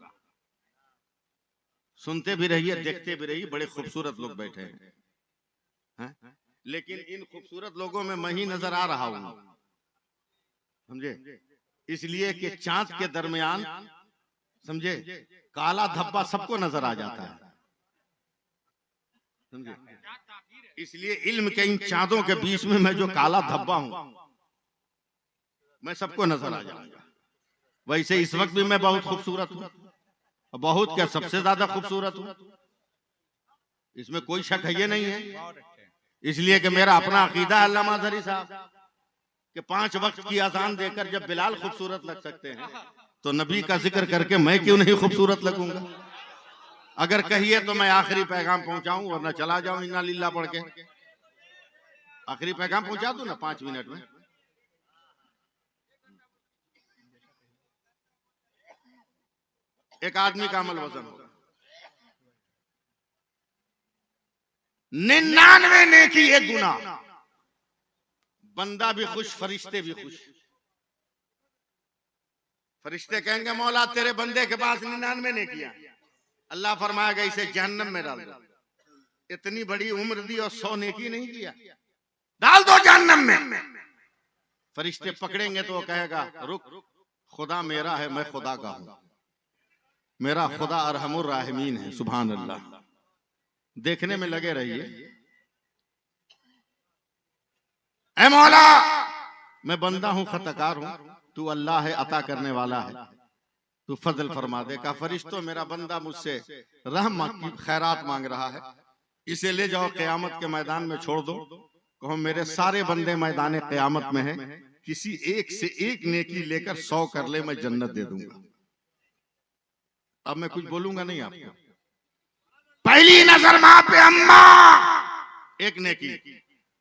सुनते भी रहिए, देखते भी रहिए, बड़े खूबसूरत लोग बैठे हैं, लेकिन इन खूबसूरत लोगों में मैं ही नजर आ रहा हूं, समझे? इसलिए कि चांद के दरमियान, समझे, काला धब्बा सबको नजर आ जाता है, समझे? इसलिए इल्म के इन चांदों के बीच में मैं जो काला धब्बा हूं, मैं सबको नजर आ जाऊंगा। वैसे इस वक्त भी मैं बहुत खूबसूरत हूं, बहुत क्या, सबसे ज्यादा खूबसूरत हूं, इसमें कोई शक है ये नहीं है। बहुत अच्छे। इसलिए कि मेरा अपना अकीदा है अल्लामा ज़हरी साहब कि 5 वक्त की अजान देकर जब बिलाल खूबसूरत लग सकते हैं तो नबी का जिक्र करके मैं क्यों नहीं खूबसूरत लगूंगा। अगर कहिए तो मैं आखिरी पैगाम पहुंचाऊं वरना चला जाऊं इन्ना लिल्लाह पढ़ के। आखिरी पैगाम पहुंचा दूं ना 5 मिनट में। एक आदमी का अमल वजन होगा 99 नेकी 1 गुनाह, बंदा भी खुश फरिश्ते भी खुश। फरिश्ते कहेंगे मौला तेरे बंदे के पास 99 नेकियां, अल्लाह फरमाएगा इसे जहन्नम में डाल दो। इतनी बड़ी उम्र दी और 100 नेकी नहीं किया, डाल दो जहन्नम में। फरिश्ते पकड़ेंगे तो वो कहेगा रुक, खुदा मेरा है मैं खुदा का हूं, मेरा खुदा अरहमुर राहिमीन है। सुभान अल्लाह। देखने में लगे रहिए। ऐ मौला मैं बंदा हूं, खताकार हूं, तू अल्लाह है, अता करने वाला है, तू फजल फरमा दे। का फरिश्तों मेरा बंदा मुझसे रहम की खैरात मांग रहा है, इसे ले जाओ क़यामत के मैदान में छोड़ दो। कहो मेरे सारे बंदे मैदान क़यामत में हैं, किसी एक से एक नेकी लेकर 100 कर ले, मैं जन्नत दे दूंगा। अब मैं कुछ बोलूंगा नहीं आपको। पहली नजर माँ पे अम्मा, एक नेकी।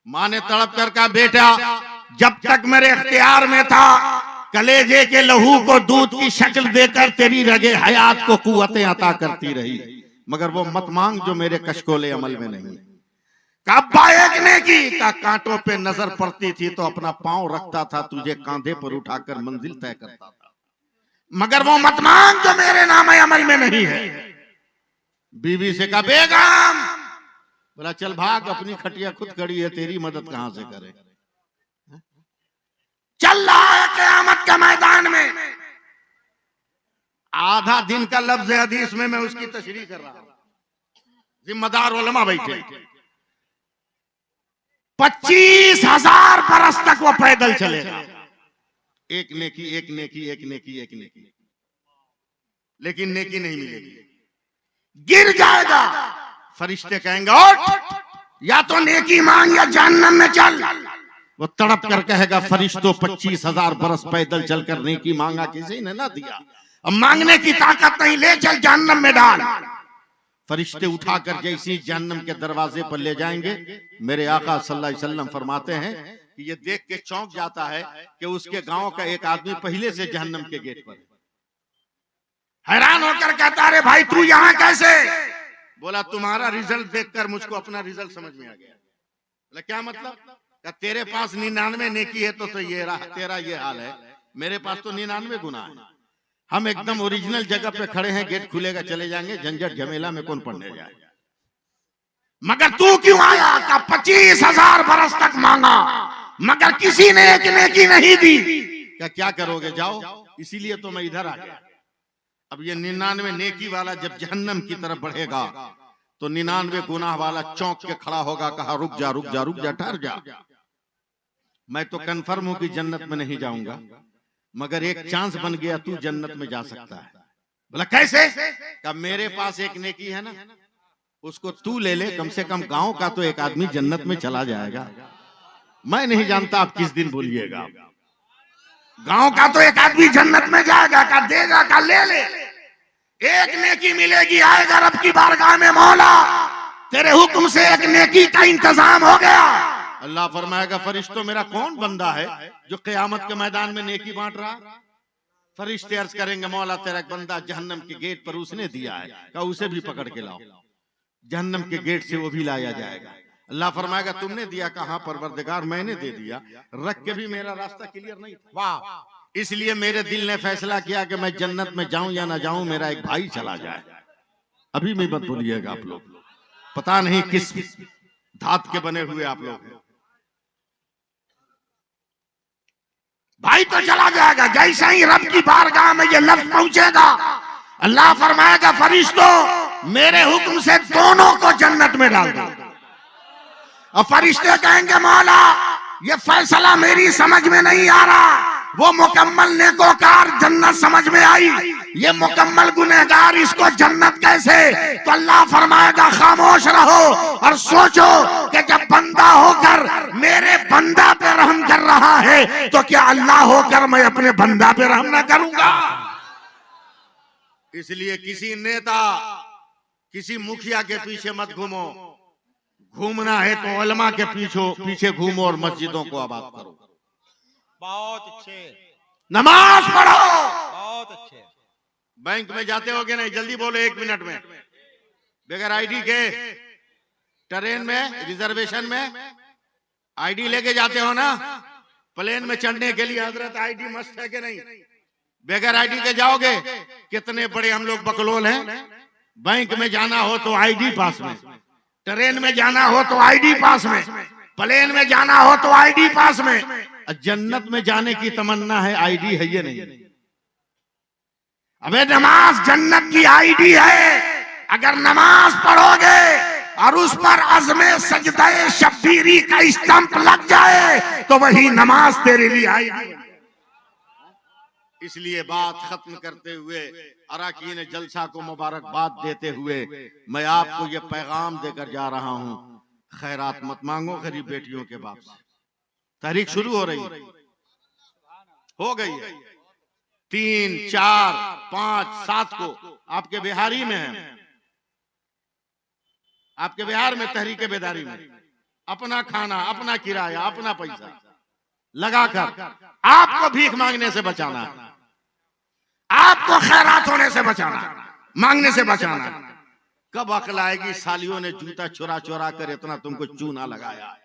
माँ ने तड़प कर कहा बेटा जब तक मेरे इख्तियार में था कलेजे के लहू को दूध की शक्ल देकर तेरी रगे हयात को कुव्वतें अता करती रही, मगर वो मत मांग जो मेरे कशकोले अमल में नहीं। कब्बा एक नेकी का कांटों पे नजर पड़ती थी तो अपना पांव रखता था, तुझे कांधे पर उठाकर मंजिल तय करता था, मगर वो मत मांग जो मेरे नाम अमल में नहीं है। बीवी से कहा बेगम, बोला चल भाग, अपनी खटिया खुद खड़ी है, तेरी मदद कहां से करे। चल रहा है क़यामत के मैदान में। आधा दिन का लफ्ज़ हदीस में मैं उसकी तशरीह कर रहा हूं, जिम्मेदार उलमा बैठे। 25,000 बरस तक वो पैदल चलेगा, एक नेकी एक नेकी एक नेकी एक नेकी, लेकिन नेकी नहीं मिलेगी, गिर जाएगा। फरिश्ते कहेंगे उठ, या तो नेकी मांग या जहन्नम में चल। वो तड़प कर कहेगा फरिश्तों 25,000 बरस पैदल चलकर नेकी मांगा, किसी ने ना दिया, अब मांगने की ताकत नहीं, ले चल जहन्नम में डाल। फरिश्ते उठाकर जैसे जहन्नम के दरवाजे पर ले जाएंगे, मेरे आका सल्लल्लाहु अलैहि वसल्लम फरमाते हैं कि ये देख के चौंक जाता है कि उसके गांव का एक आदमी पहले से जहन्नम के गेट पर। हैरान होकर कहता अरे भाई तू यहाँ कैसे। बोला तुम्हारा रिजल्ट देखकर मुझको अपना रिजल्ट समझ में आ गया। बोला क्या मतलब। क्या तेरे पास 99 नेकी है तो ये तेरा ये हाल है, मेरे पास तो 99 गुनाह है। हम एकदम ओरिजिनल जगह पे खड़े हैं, गेट खुलेगा चले जाएंगे, झंझट झमेला में कौन पढ़ने जाए। मगर तू क्यों आया। का 25,000 बरस तक मांगा मगर किसी ने एक नेकी नहीं दी। क्या करोगे, जाओ, इसीलिए तो मैं इधर आ गया। अब ये 99 नेकी वाला जब जहन्नम की तरफ बढ़ेगा तो 99 गुनाह वाला चौंक के खड़ा होगा, कहा रुक जा रुक जा रुक जा, ठहर जा, मैं तो कन्फर्म हूं कि जन्नत में नहीं जाऊंगा, मगर एक चांस बन गया, तू जन्नत में जा सकता है। बोला कैसे। कहा मेरे पास एक नेकी है ना, उसको तू ले ले, कम से कम गांव का तो एक आदमी जन्नत में चला जाएगा। मैं नहीं जानता आप किस दिन बोलिएगा, गांव का तो एक आदमी जन्नत में जाएगा। का देगा, का ले ले, एक नेकी मिलेगी, आएगा रब की बारगाह में, मौला तेरे हुक्म से एक नेकी का इंतजाम हो गया। अल्लाह फरमाएगा फरिश्तों मेरा कौन बंदा है जो क़यामत के मैदान में नेकी बांट रहा। फरिश्ते अर्ज करेंगे मौला तेरा एक बंदा जहन्नम के गेट पर उसने दिया है, कहा उसे भी पकड़ के लाओ। जहन्नम के गेट से वो भी लाया जाएगा। अल्लाह फरमाएगा तुमने दिया, कहा परवरदिगार मैंने दे दिया, रख के भी मेरा रास्ता क्लियर नहीं था। वाह, इसलिए मेरे दिल ने फैसला किया कि मैं जन्नत में जाऊं या ना जाऊं, मेरा एक भाई चला जाए। अभी मैं मत बोलिएगा आप लोग, पता नहीं किस धात के बने हुए आप लोग हैं। भाई तो चला जाएगा, जैसे ही रब की बारगाह में ये लफ्ज पहुंचेगा, अल्लाह फरमाएगा फरिश्तों मेरे हुक्म से दोनों को जन्नत में डाल दो। और फरिश्ते कहेंगे मौला ये फैसला मेरी समझ में नहीं आ रहा, वो मुकम्मल नेकोकार जन्नत समझ में आई, ये मुकम्मल गुनहगार इसको जन्नत कैसे? तो अल्लाह फरमाएगा खामोश रहो और सोचो कि जब बंदा होकर मेरे बंदा पे रहम कर रहा है तो क्या अल्लाह होकर मैं अपने बंदा पे रहम ना करूंगा? इसलिए किसी नेता, किसी मुखिया के पीछे मत घूमो। घूमना है तो उलमा के पीछे घूमो और मस्जिदों को आबाद करो। बहुत अच्छे, नमाज पढ़ो। बहुत अच्छे। बैंक में जाते हो कि नहीं? जल्दी बोलो 1 मिनट में। बगैर आईडी के ट्रेन में, रिजर्वेशन में आईडी लेके जाते हो ना? प्लेन में चढ़ने के लिए हजरत आईडी मस्त है कि नहीं? बगैर आईडी के जाओगे? कितने बड़े हम लोग बकलोल हैं। बैंक में जाना हो तो आईडी पास में, ट्रेन में जाना हो तो आईडी पास में, प्लेन में जाना हो तो आईडी पास में। जन्नत में जाने की तमन्ना है, आईडी है ये नहीं। अबे नमाज जन्नत की आईडी है। अगर नमाज पढ़ोगे और उस पर अज़्मे सजदे शब्बीरी का स्टंप लग जाए तो वही नमाज तेरे लिए आईडी। इसलिए बात खत्म करते हुए, अराकीन जलसा को मुबारकबाद देते हुए मैं आपको ये पैगाम देकर जा रहा हूं, खैरात मत मांगो गरीब बेटियों के बाप से। तारीख शुरू हो रही हो गई है 3, 4, 5, 7 को आपके बिहारी में है, आपके बिहार में तहरीके बेदारी में अपना खाना, अपना किराया, अपना पैसा लगाकर आपको भीख मांगने से बचाना है, आपको खैरात होने से बचाना, मांगने से बचाना। कब अकल आएगी? सालियों ने जूता चुरा चुरा कर इतना तुमको चूना लगाया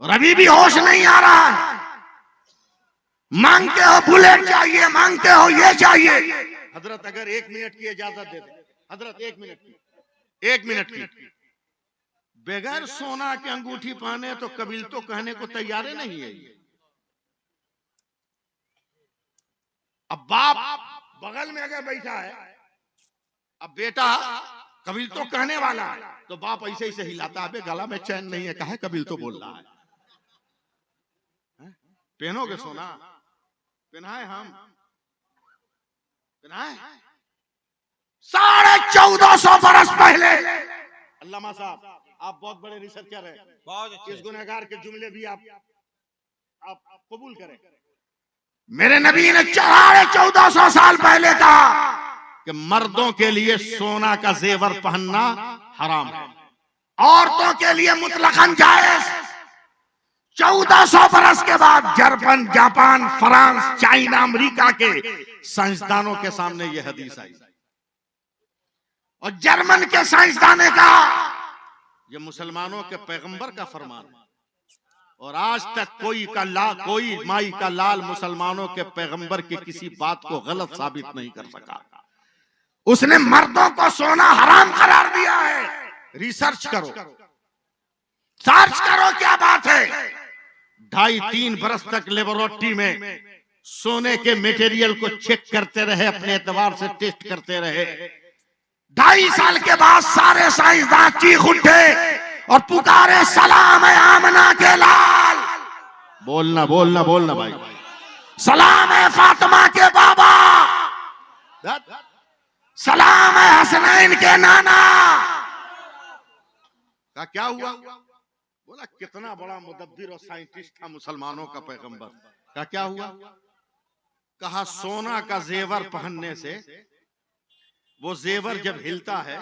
और अभी भी होश नहीं आ रहा है। मांगते हो बुलेट चाहिए, मांगते हो ये चाहिए। हजरत अगर 1 मिनट की इजाजत दे दे, हजरत 1 मिनट की, 1 मिनट की, बगैर सोना की अंगूठी पहने तो कबील तो कहने को तैयार नहीं है। अब बाप बगल में अगर बैठा है, अब बेटा कबील तो कहने वाला है, तो बाप ऐसे ही से हिलाता है, गला में चैन नहीं है, कहे कबील तो बोल रहा है। पहनोगे सोना? पहनाए हम, पहनाए। 1450 बरस पहले अल्लामा साहब, आप बहुत बड़े रिसर्चर हैं, बहुत अच्छे। इस गुनहगार के जुमले भी आप कबूल करें। मेरे नबी ने 1450 साल पहले कहा कि मर्दों के लिए सोना का जेवर पहनना हराम है, औरतों के लिए मुतलकन जायज। 1400 बरस के बाद German, Japan, France, China, America के साइंसदानों के सामने यह हदीस आई और जर्मन के साइंसदान ने कहा ये मुसलमानों के पैगंबर का फरमान है, और आज तक कोई माई का लाल मुसलमानों के पैगंबर की किसी बात को गलत साबित नहीं कर सका। उसने मर्दों को सोना हराम करार दिया है। रिसर्च करो, सर्च करो क्या बात है। 2.5-3 बरस तक लेबोरेटरी में सोने के मटेरियल को चेक करते रहे, अपने एतबार से टेस्ट करते रहे। 2.5 साल के बाद सारे साइंसदान चीख उठे और पुकारे सलाम है आमना के लाल, बोलना बोलना बोलना भाई, सलाम है फातिमा के बाबा, सलाम है हसनैन के नाना। का क्या हुआ? बोला कितना बड़ा मुदब्बिर और साइंटिस्ट था मुसलमानों का पैगंबर। का क्या हुआ? कहा सोना का जेवर पहनने से वो जेवर जब हिलता है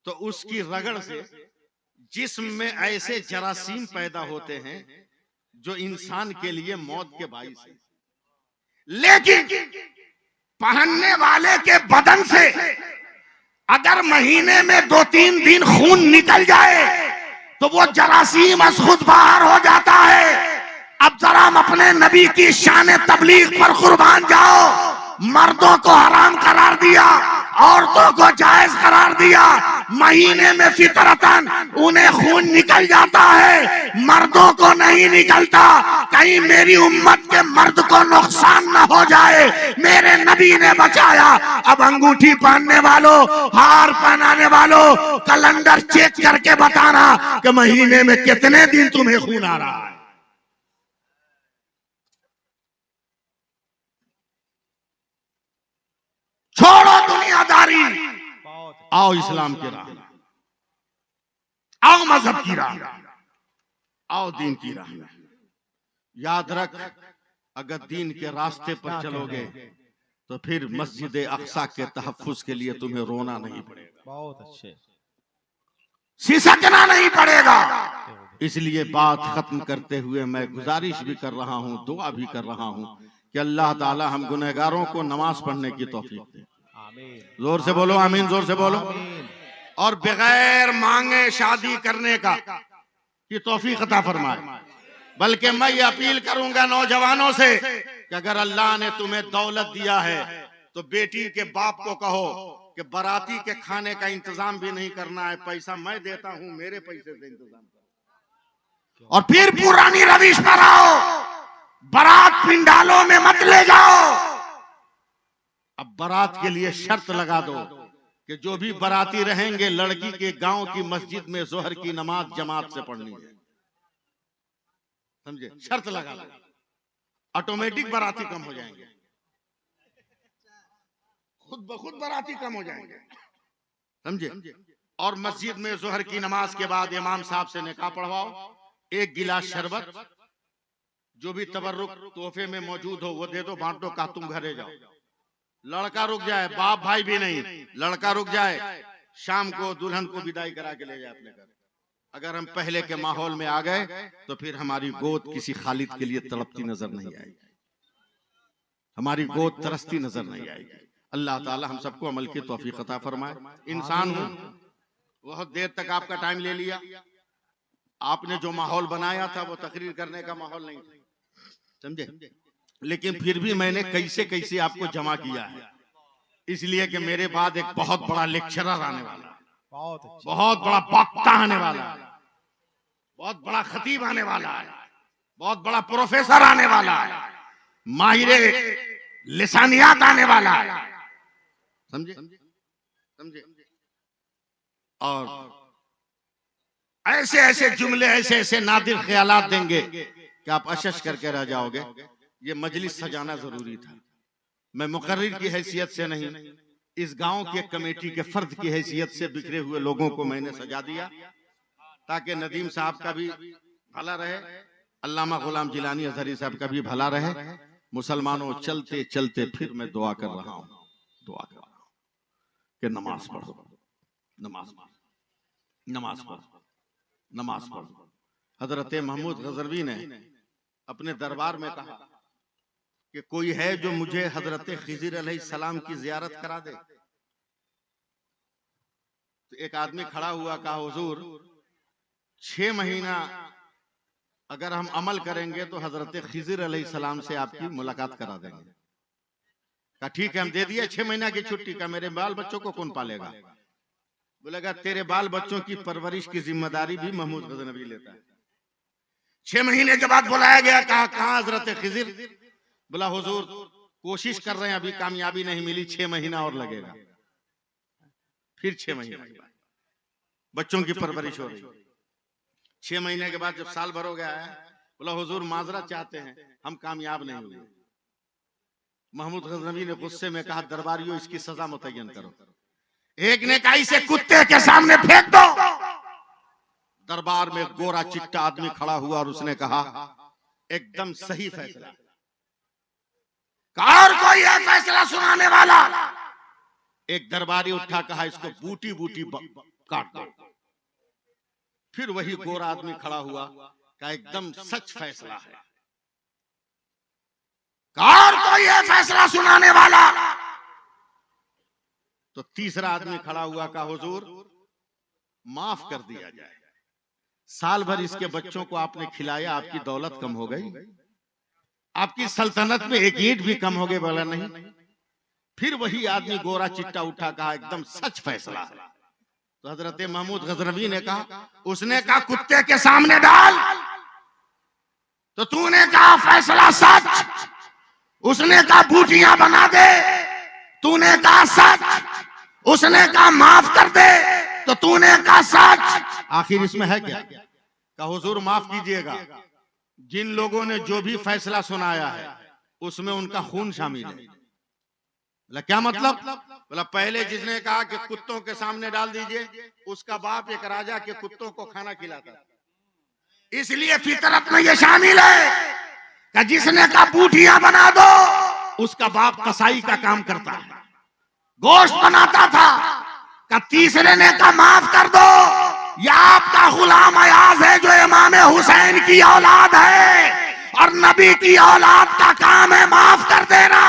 तो उसकी रगड़ से जिस्म में ऐसे जरासीम पैदा होते हैं जो इंसान के लिए मौत के बाइस है। लेकिन पहनने वाले के बदन से अगर महीने में 2-3 दिन खून निकल जाए तो वो जरासीम अस खुद बाहर हो जाता है। अब जरा हम अपने नबी की शान तबलीग पर कुर्बान जाओ। मर्दों को हराम करार दिया, औरतों को जायज करार दिया। महीने में फितरतन उन्हें खून निकल जाता है, मर्दों को नहीं निकलता। कहीं मेरी उम्मत के मर्द को नुकसान न हो जाए, मेरे नबी ने बचाया। अब अंगूठी पहनने वालों, हार पहनाने वालों, कैलेंडर चेक करके बताना कि महीने में कितने दिन तुम्हें खून आ रहा है। छोड़ो दुनियादारी, बहुत आओ इस्लाम की राह में, आओ मजहब की राह में, आओ दीन की राह में। याद रख, अगर दीन के रास्ते पर चलोगे तो फिर मस्जिद अक्सा के तहफ्फुज के लिए तुम्हें रोना नहीं पड़ेगा, बहुत अच्छे। सिसकना नहीं पड़ेगा। इसलिए बात खत्म करते हुए मैं गुजारिश भी कर रहा हूँ, दुआ भी कर रहा हूँ कि अल्लाह ताला हम गुनहगारों को नमाज पढ़ने की तौफीक दे। आमीन जोर से बोलो आमीन, जोर से बोलो। आमीन। और बगैर मांगे शादी करने का कि तौफीक अता फरमाए। बल्कि मैं ये अपील करूंगा नौजवानों से कि अगर अल्लाह ने तुम्हें दौलत दिया है तो बेटी के बाप को कहो कि बाराती के खाने का इंतजाम भी नहीं करना है, पैसा मैं देता हूं, मेरे पैसे से इंतजाम करो। और फिर पुरानी रविश पर आओ, बारात पिंडालों में मत ले जाओ। अब बारात के लिए शर्त लगा दो कि जो भी बाराती रहेंगे लड़की के गांव की मस्जिद में जोहर की नमाज जमात से पढ़नी है, समझे? शर्त लगा दो, ऑटोमेटिक बाराती कम हो जाएंगे, खुद ब खुद बाराती कम हो जाएंगे, समझे? और मस्जिद में जोहर की नमाज के बाद इमाम साहब से निकाह पढ़वाओ, एक गिलास शरबत, जो भी तबर्रुक तोहफे में मौजूद हो वो दे दो, बांट दो, कहा तुम घरे जाओ। लड़का रुक जाए, बाप भाई भी नहीं, लड़का रुक जाए, शाम को दुल्हन को विदाई करा के ले जाए अपने घर। अगर हम पहले के माहौल में आ गए तो फिर हमारी गोद किसी खालिद के लिए तड़पती नजर नहीं आएगी, हमारी गोद तरसती नजर नहीं आएगी। अल्लाह ताला हम सबको अमल की तौफीक अता फरमाए। इंसान हूं, बहुत देर तक आपका टाइम ले लिया, आपने जो माहौल बनाया था वो तकरीर करने का माहौल नहीं था, समझे? लेकिन फिर भी मैंने कैसे कैसे आपको जमा किया है, इसलिए कि मेरे बाद एक बहुत बड़ा लेक्चरर आने वाला है, बहुत अच्छे। बहुत बड़ा वक्ता आने वाला है, बहुत बड़ा खतीब आने वाला है, बहुत बड़ा प्रोफेसर आने वाला है, माहिर लिसानियात आने वाला है, समझे? समझे? और ऐसे ऐसे जुमले, ऐसे ऐसे नादिर ख्यालात देंगे कि आप अशश करके रह जाओगे। ये मजलिस सजाना जरूरी था, मैं मुकर्रिर की हैसियत से नहीं, इस गांव के कमेटी के फर्द की हैसियत से बिखरे हुए लोगों को मैंने सजा दिया ताकि नदीम साहब का भी भला रहे, अल्लामा गुलाम जिलानी अजहरी साहब का भी भला रहे। मुसलमानों, चलते चलते फिर मैं दुआ कर रहा हूँ, दुआ कर रहा हूँ कि नमाज पढ़ो, नमाज पढ़ो, नमाज पढ़ो, नमाज पढ़ो। हजरत महमूद गजनवी ने अपने दरबार में कहा कि कोई है जो मुझे हजरत खिज़िर अलैहिस्सलाम की जियारत करा दे। तो एक आदमी खड़ा हुआ, कहा हुजूर 6 महीना अगर हम अमल करेंगे तो हजरत खिज़िर अलैहिस्सलाम से आपकी मुलाकात करा देंगे। कहा ठीक है, हम दे दिए 6 महीना की छुट्टी। का मेरे बाल बच्चों को कौन पालेगा? बोलेगा तेरे बाल बच्चों की परवरिश की जिम्मेदारी भी महमूद गजनवी लेता है। 6 महीने के बाद बुलाया गया, कहा कहाँ हजरत खिज़िर? बोला हुजूर कोशिश कर रहे हैं, अभी कामयाबी नहीं मिली, 6 महीना और लगेगा। फिर 6 महीने के बाद बच्चों की परवरिश हो रही है। 6 महीने के बाद जब साल भर हो गया है, बोला हुजूर माजरत चाहते हैं, हम कामयाब नहीं हुए। महमूद गजनवी ने गुस्से में कहा दरबारियों इसकी सजा मुतय्यन करो। एक ने कहा इसे कुत्ते के सामने फेंक दो। दरबार में गोरा चिट्टा आदमी खड़ा हुआ और उसने कहा एकदम सही फैसला। और कोई है फैसला सुनाने वाला? एक दरबारी उठा, कहा इसको बूटी बूटी काट दो। फिर वही गोरा आदमी खड़ा हुआ, कहा एकदम सच फैसला है। और कोई है फैसला सुनाने वाला? तो तीसरा आदमी खड़ा हुआ, कहा हुजूर माफ कर दिया जाए, साल भर इसके बच्चों को आपने खिलाया, आपकी दौलत कम हो गई, आपकी सल्तनत में एक ईंट भी कम हो गई। बोला नहीं। फिर वही आदमी गोरा चिट्टा उठा, कहा एकदम सच फैसला है। तो हजरत महमूद गजनवी ने कहा, उसने कहा कुत्ते के सामने डाल, तो तूने कहा फैसला सच। उसने कहा बूटियां बना दे, तूने कहा सच। उसने कहा माफ कर दे, तो तूने कहा सच। आखिर इसमें है क्या? कहा हुजूर माफ कीजिएगा, जिन लोगों ने जो भी फैसला सुनाया है उसमें उनका खून शामिल है। बोला क्या मतलब? बोला पहले जिसने कहा कि कुत्तों के सामने डाल दीजिए, उसका बाप एक राजा के कुत्तों को खाना खिलाता था। इसलिए फितरत में ये शामिल है कि जिसने कहा बूटियां बना दो, उसका बाप कसाई का काम करता है, गोश्त बनाता था। का तीसरे ने कहा माफ कर दो, या आपका गुलाम अयाज है जो इमाम हुसैन की औलाद है, और नबी की औलाद का काम है माफ कर देना।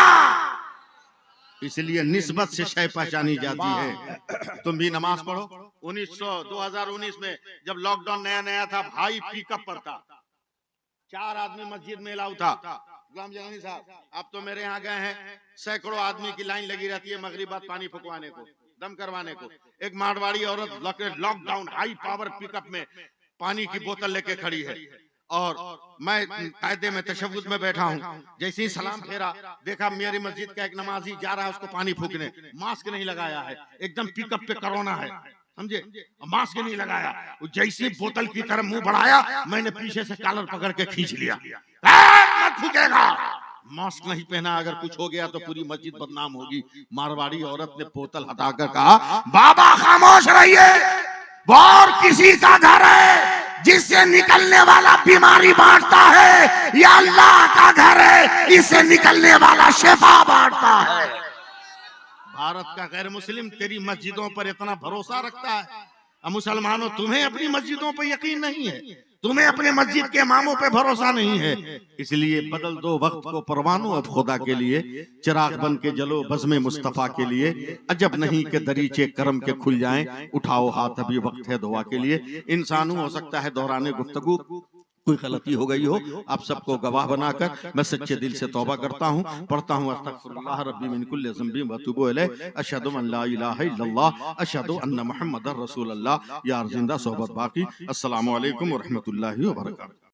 इसलिए निस्बत से शय पहचानी जाती है। तुम भी नमाज पढ़ो। 2019 में जब लॉकडाउन नया नया था, भाई पिकअप पर था, 4 आदमी मस्जिद में अलाउ था। गुलाम जलानी साहब, आप तो मेरे यहाँ गए हैं, सैकड़ों आदमी की लाइन लगी रहती है मगरिब बाद पानी फुकवाने को, दम करवाने को। एक मारवाड़ी औरत लॉकडाउन हाई पावर पिकअप में पानी की बोतल लेके खड़ी है, और मैं कायदे में तशव्वुद में बैठा हूँ। जैसे ही सलाम फेरा, देखा मेरी मस्जिद का एक नमाजी जा रहा है उसको पानी फूकने, मास्क नहीं लगाया है, एकदम पिकअप पे कोरोना है, समझे, मास्क नहीं लगाया। वो जैसे बोतल की तरफ मुंह बढ़ाया, मैंने पीछे से कॉलर पकड़ के खींच लिया, मत फूकेगा। मास्क नहीं पहना, अगर कुछ हो गया तो पूरी मस्जिद बदनाम होगी। मारवाड़ी औरत ने बोतल हटाकर कहा, बाबा खामोश रहिए, वो और किसी का घर है जिससे निकलने वाला बीमारी बांटता है, या अल्लाह का घर है इससे निकलने वाला शिफा बांटता है। भारत का गैर मुस्लिम तेरी मस्जिदों पर इतना भरोसा रखता है, अब मुसलमानों तुम्हें अपनी मस्जिदों पर यकीन नहीं है, तुम्हें अपने मस्जिद के इमामों पे भरोसा नहीं है। इसलिए बदल दो वक्त को परवानों अब खुदा के लिए, चिराग बन के जलो बज़्म मुस्तफा के लिए। अजब नहीं कि दरीचे करम के खुल जाएं, उठाओ हाथ अभी वक्त है दुआ के लिए। इंसानों हो सकता है दौराने गुफ्तगू कोई गलती हो गई हो, आप सबको गवाह बनाकर मैं सच्चे दिल से तौबा करता हूँ, पढ़ता हूँ अस्तगफिरुल्लाह रब्बी मिन कुल्लि ज़ंबि व अतूबु इलैह, अशहदु अन ला इलाहा इल्लल्लाह, अशहदु अन्ना मुहम्मदर रसूलुल्लाह। यार जिंदा सोहबत बाकी। अस्सलामु अलैकुम व रहमतुल्लाहि व बरकातहू।